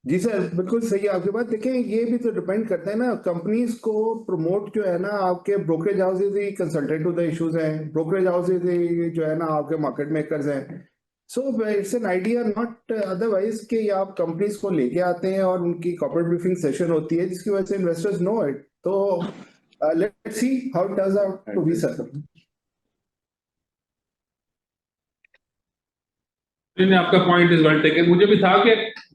जी सर, बिल्कुल सही है आपकी बात। देखें, ये भी तो डिपेंड करता है ना, कंपनीज को प्रमोट जो है ना, आपके ब्रोकरेज हाउसेज ही कंसल्टेंट टू द इश्यूज हैं, ब्रोकरेज हाउसेज ही जो है ना आपके मार्केट मेकर्स हैं। So it's an idea not otherwise कि आप कंपनीज को लेके आते हैं और उनकी कॉर्पोरेट ब्रीफिंग सेशन होती है जिसकी वजह से इन्वेस्टर्स नो इट। तो let's see how it turns out to be sir. मैंने आपका पॉइंट इज वेल टेकन। मुझे भी था कि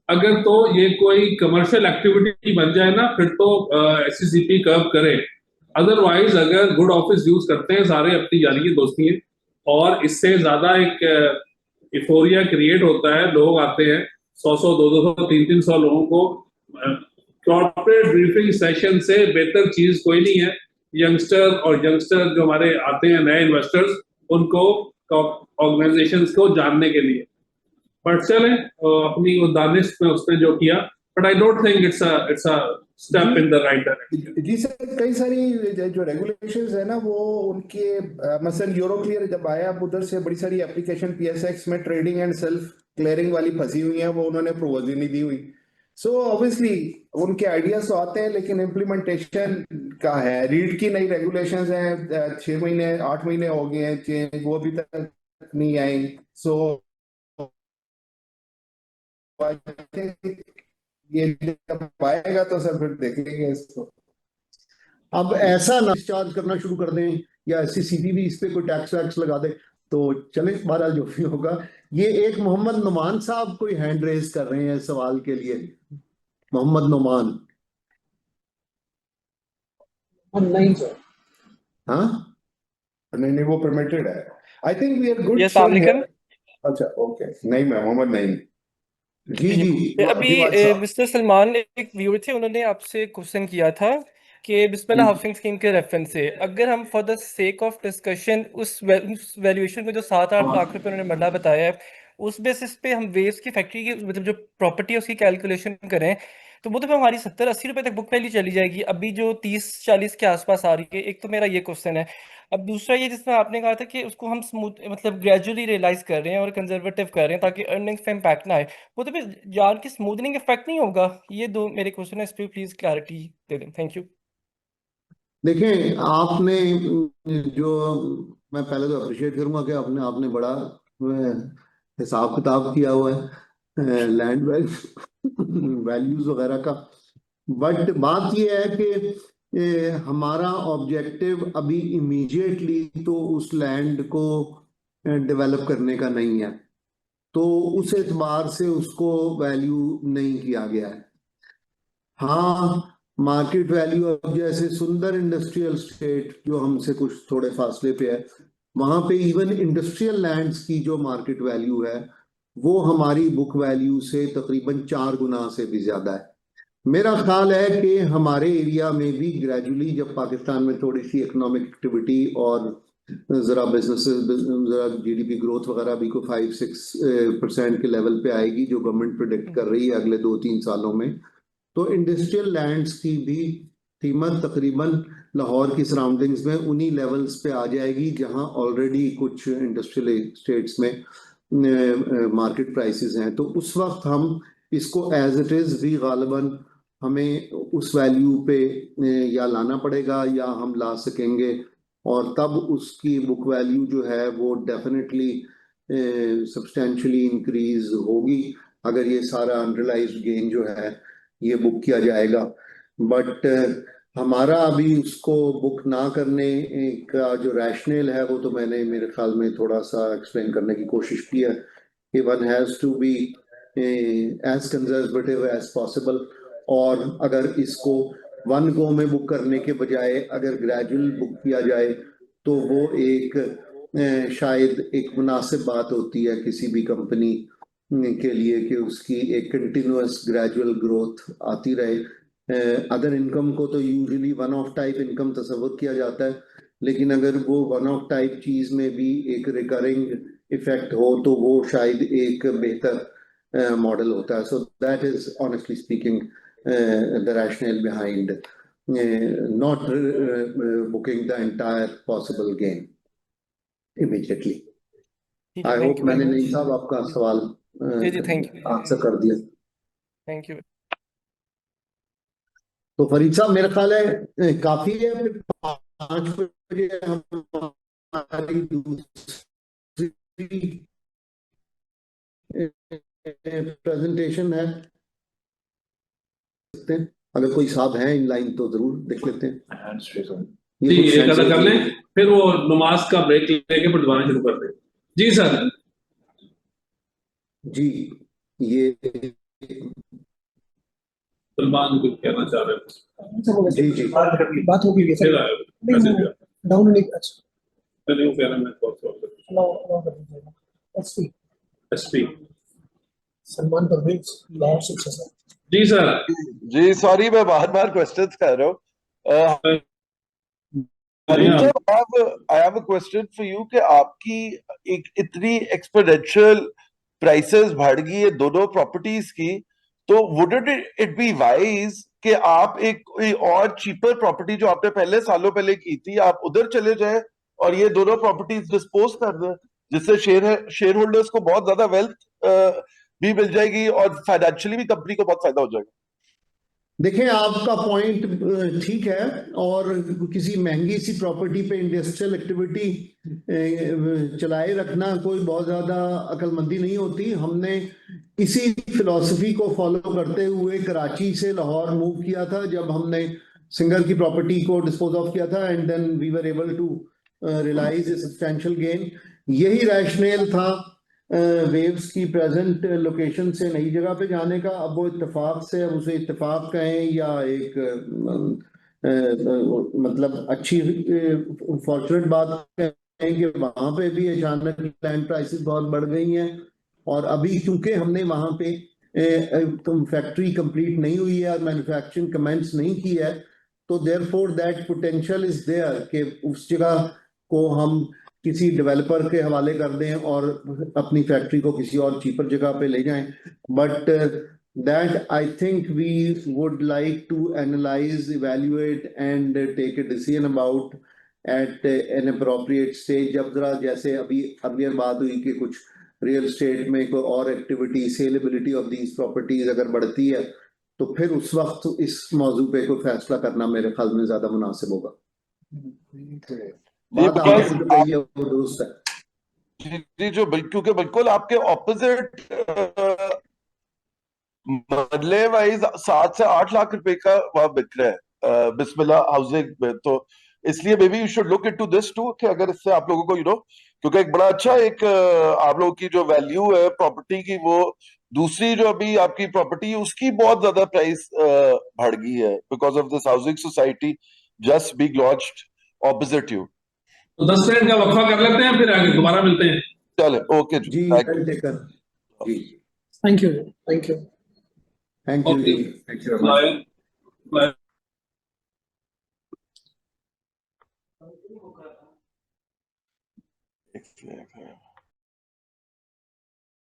अगर तो ये कोई कमर्शियल एक्टिविटी बन जाए ना फिर तो SCCP कर्व करे, अदरवाइज अगर गुड ऑफिस यूज करते हैं सारे अपनी यारी की दोस्ती है और इससे ज्यादा एक इफोरिया क्रिएट होता है, लोग आते हैं 100 200 300 लोगों को। कॉर्पोरेट ब्रीफिंग सेशन से बेहतर चीज कोई नहीं है यंगस्टर जो हमारे आते हैं नए इन्वेस्टर्स, उनको ऑर्गेनाइजेशंस को जानने के लिए। बट चले अपनी वो दानिश में उसने जो किया, but I don't think it's a step in the right direction. जी सर, कई सारी जो रेगुलेशंस है ना वो उनके मसलन यूरोक्लियर जब आया, अब उधर से बड़ी सारी एप्लीकेशन PSX में ट्रेडिंग एंड सेल्फ क्लियरिंग वाली फंसी हुई हैं, वो उन्होंने अप्रूवल ही नहीं दी हुई। सो ऑब्वियसली उनके आइडियाज तो आते हैं लेकिन इम्प्लीमेंटेशन का है। रीड की नई रेगुलेशंस हैं, 6 महीने 8 महीने हो गए हैं चेंज, वो अभी तक नहीं आई। सो ये जब आएगा तो सर फिर देखेंगे इसको। अब ऐसा ना चार्ज करना शुरू कर दें या SCCP भी इस पे कोई टैक्स वैक्स लगा दे तो चले, बहरहाल जो भी होगा। ये एक मोहम्मद नुमान साहब कोई हैंड रेज कर रहे हैं सवाल के लिए। मोहम्मद नुमान। नहीं सर। हाँ नहीं, वो परमिटेड है। I think we are good ये सर अस्सलाम है। अच्छा ओके, नहीं मैं मोहम्मद नहीं। जी जी जी अभी साहब। मिस्टर सलमान एक व्यूअर थे, उन्होंने आपसे क्वेश्चन किया था कि बिस्मिल्लाह हाउसिंग स्कीम के रेफरेंस से अगर हम for the sake of discussion उस वैल्यूएशन को जो 7-8 लाख रुपए उन्होंने मरला बताया है, उस बेसिस पे हम वेव्स की फैक्ट्री की मतलब जो प्रॉपर्टी है उसकी कैलकुलेशन करें तो वो तो फिर हमारी 70-80 रुपए तक बुक वैल्यू चली जाएगी, अभी जो 30-40 के आसपास आ रही है। एक तो मेरा ये क्वेश्चन है। अब दूसरा ये जिसमें आपने कहा था कि उसको हम स्मूथ मतलब ग्रेजुअली रियलाइज कर रहे हैं और कंजर्वेटिव कर रहे हैं ताकि अर्निंग्स पे इम्पैक्ट ना आए, वो तो फिर जान की स्मूथनिंग इफेक्ट नहीं होगा? ये दो मेरे क्वेश्चन है, इस पर प्लीज क्लैरिटी दे दें। Thank you. देखें, आपने जो, मैं पहले तो अप्रिशिएट करूंगा कि आपने बड़ा हिसाब किताब किया हुआ है लैंड वैल्यूज वगैरह का। बट बात यह है कि हमारा ऑब्जेक्टिव अभी इमीडिएटली तो उस लैंड को डेवलप करने का नहीं है, तो उस एतबार से उसको वैल्यू नहीं किया गया है। हाँ, मार्केट वैल्यू अब जैसे सुंदर इंडस्ट्रियल स्टेट जो हमसे कुछ थोड़े फासले पे है, वहां पे इवन इंडस्ट्रियल लैंड्स की जो मार्केट वैल्यू है वो हमारी बुक वैल्यू से तकरीबन 4 गुना से भी ज्यादा है। मेरा ख्याल है कि हमारे एरिया में भी ग्रेजुअली जब पाकिस्तान में थोड़ी सी इकोनॉमिक एक्टिविटी और जरा बिजनेसेस जरा जीडीपी ग्रोथ वगैरह भी को 5-6% के लेवल पे आएगी जो गवर्नमेंट प्रिडिक्ट कर रही है अगले 2-3 सालों में, तो इंडस्ट्रियल लैंड्स की भी कीमत तकरीबन लाहौर की सराउंडिंग्स में उन्हीं लेवल्स पे आ जाएगी जहां ऑलरेडी कुछ इंडस्ट्रियल स्टेट्स में मार्केट प्राइसेस हैं। तो उस वक्त हम इसको एज इट इज भी गालिबन हमें उस वैल्यू पे या लाना पड़ेगा या हम ला सकेंगे, और तब उसकी बुक वैल्यू जो है वो डेफिनेटली सब्सटेंशियली इंक्रीज होगी अगर ये सारा अनरियलाइज्ड गेन जो है ये बुक किया जाएगा। बट हमारा अभी उसको बुक ना करने का जो रैशनल है वो तो मैंने मेरे ख्याल में थोड़ा सा एक्सप्लेन करने की कोशिश की है कि one has to be as conservative as possible, और अगर इसको वन गो में बुक करने के बजाय अगर ग्रेजुअल बुक किया जाए तो वो एक शायद एक मुनासिब बात होती है किसी भी कंपनी के लिए कि उसकी एक कंटिन्यूअस ग्रेजुअल ग्रोथ आती रहे। अदर इनकम को तो usually one of type income तस्वर किया जाता है, लेकिन अगर वो वन ऑफ टाइप चीज में भी एक रिकरिंग इफेक्ट हो तो वो शायद एक बेहतर मॉडल होता है। So that is honestly speaking the rationale behind not booking the entire possible gain immediately. ठीक I है, hope थैंक यू मैंने वेरी नहीं मच। साहब आपका सवाल जी जी, थैंक यू आंसर कर दिया। Thank you. तो फरीद साहब मेरा ख्याल है काफी है, फिर 5 बजे हमारी दूसरी प्रेजेंटेशन है। अगर कोई साहब हैं इन लाइन तो जरूर देख लेते हैं। जी, एक अदा कर लें, फिर वो नमाज का ब्रेक लेके फिर दोबारा शुरू कर दें। जी सर। जी, ये सलमान कुछ कहना चाह रहे हैं। जी जी बात होगी फिर सर, आए, नहीं मैसेज नहीं किया। डाउन नहीं, अच्छा नहीं, वो कह रहा है, मैं कॉल कर अलाउ कर दीजिएगा। SP SP. सलमान परवेज लाहौर से सर। जी सर। जी सॉरी, मैं बार बार क्वेश्चंस कर रहा हूँ। अरुण साहब, I have a question for you कि आपकी एक इतनी एक्सपोनेंशियल प्राइसेस बढ़ गई है दोनों प्रॉपर्टीज की, तो वुडंट इट बी वाइज कि आप एक कोई और चीपर प्रॉपर्टी जो आपने पहले सालों पहले की थी आप उधर चले जाए और ये दोनों प्रॉपर्टीज डिस्पोज कर दें, जिससे शेयर होल्डर्स को बहुत ज्यादा वेल्थ भी मिल जाएगी और फाइनेंशियली भी कंपनी को बहुत फायदा हो जाएगा। देखें, आपका पॉइंट ठीक है, और किसी महंगी सी प्रॉपर्टी पे इंडस्ट्रियल एक्टिविटी चलाए रखना कोई बहुत ज्यादा अक्लमंदी नहीं होती। हमने इसी फिलॉसफी को फॉलो करते हुए कराची से लाहौर मूव किया था जब हमने सिंगर की प्रॉपर्टी को डिस्पोज ऑफ किया था, and then we were able to realize a substantial gain. यही रैशनल था वेव्स की प्रेजेंट लोकेशन से नई जगह पे जाने का। अब वो इत्तेफाक से, अब उसे इत्तेफाक कहें या एक मतलब अच्छी फॉर्चुनेट बात कहें कि वहां पे भी अचानक लैंड प्राइसेस बहुत बढ़ गई हैं, और अभी क्योंकि हमने वहां पे फैक्ट्री कंप्लीट नहीं हुई है और मैन्युफैक्चरिंग कमेंस नहीं की है, तो therefore that potential is there कि उस जगह को हम किसी डेवलपर के हवाले कर दें और अपनी फैक्ट्री को किसी और चीपर जगह पे ले जाएं। But that I think we would like to analyze, evaluate and take a decision about at an appropriate stage. जब जरा जैसे अभी अर्लियर बात हुई कि कुछ रियल एस्टेट में कोई और एक्टिविटी, सेलेबिलिटी ऑफ दीज प्रॉपर्टीज अगर बढ़ती है तो फिर उस वक्त इस मौजू पे कोई फैसला करना मेरे ख्याल में ज्यादा मुनासिब होगा। बात आपने जो कही है वो दुरुस्त है। जी जो क्योंकि बिल्कुल आपके ऑपोजिट मरले वाइज 7 से 8 लाख रुपए का वहां बिक रहा है बिस्मिल्लाह हाउसिंग में। तो इसलिए maybe you should look into this too कि अगर इससे आप लोगों को क्योंकि एक बड़ा अच्छा एक आप लोगों की जो वैल्यू है प्रॉपर्टी की, वो दूसरी जो अभी आपकी प्रॉपर्टी है उसकी बहुत ज्यादा प्राइस बढ़ गई है because of this housing society just being launched opposite you. तो 10 मिनट का वक्फा कर लेते हैं, फिर आगे दोबारा मिलते हैं। चले ओके जी जी वेल टेकन जी thank you, thank you. Thank you okay, जी Thank you very much. Bye bye. एक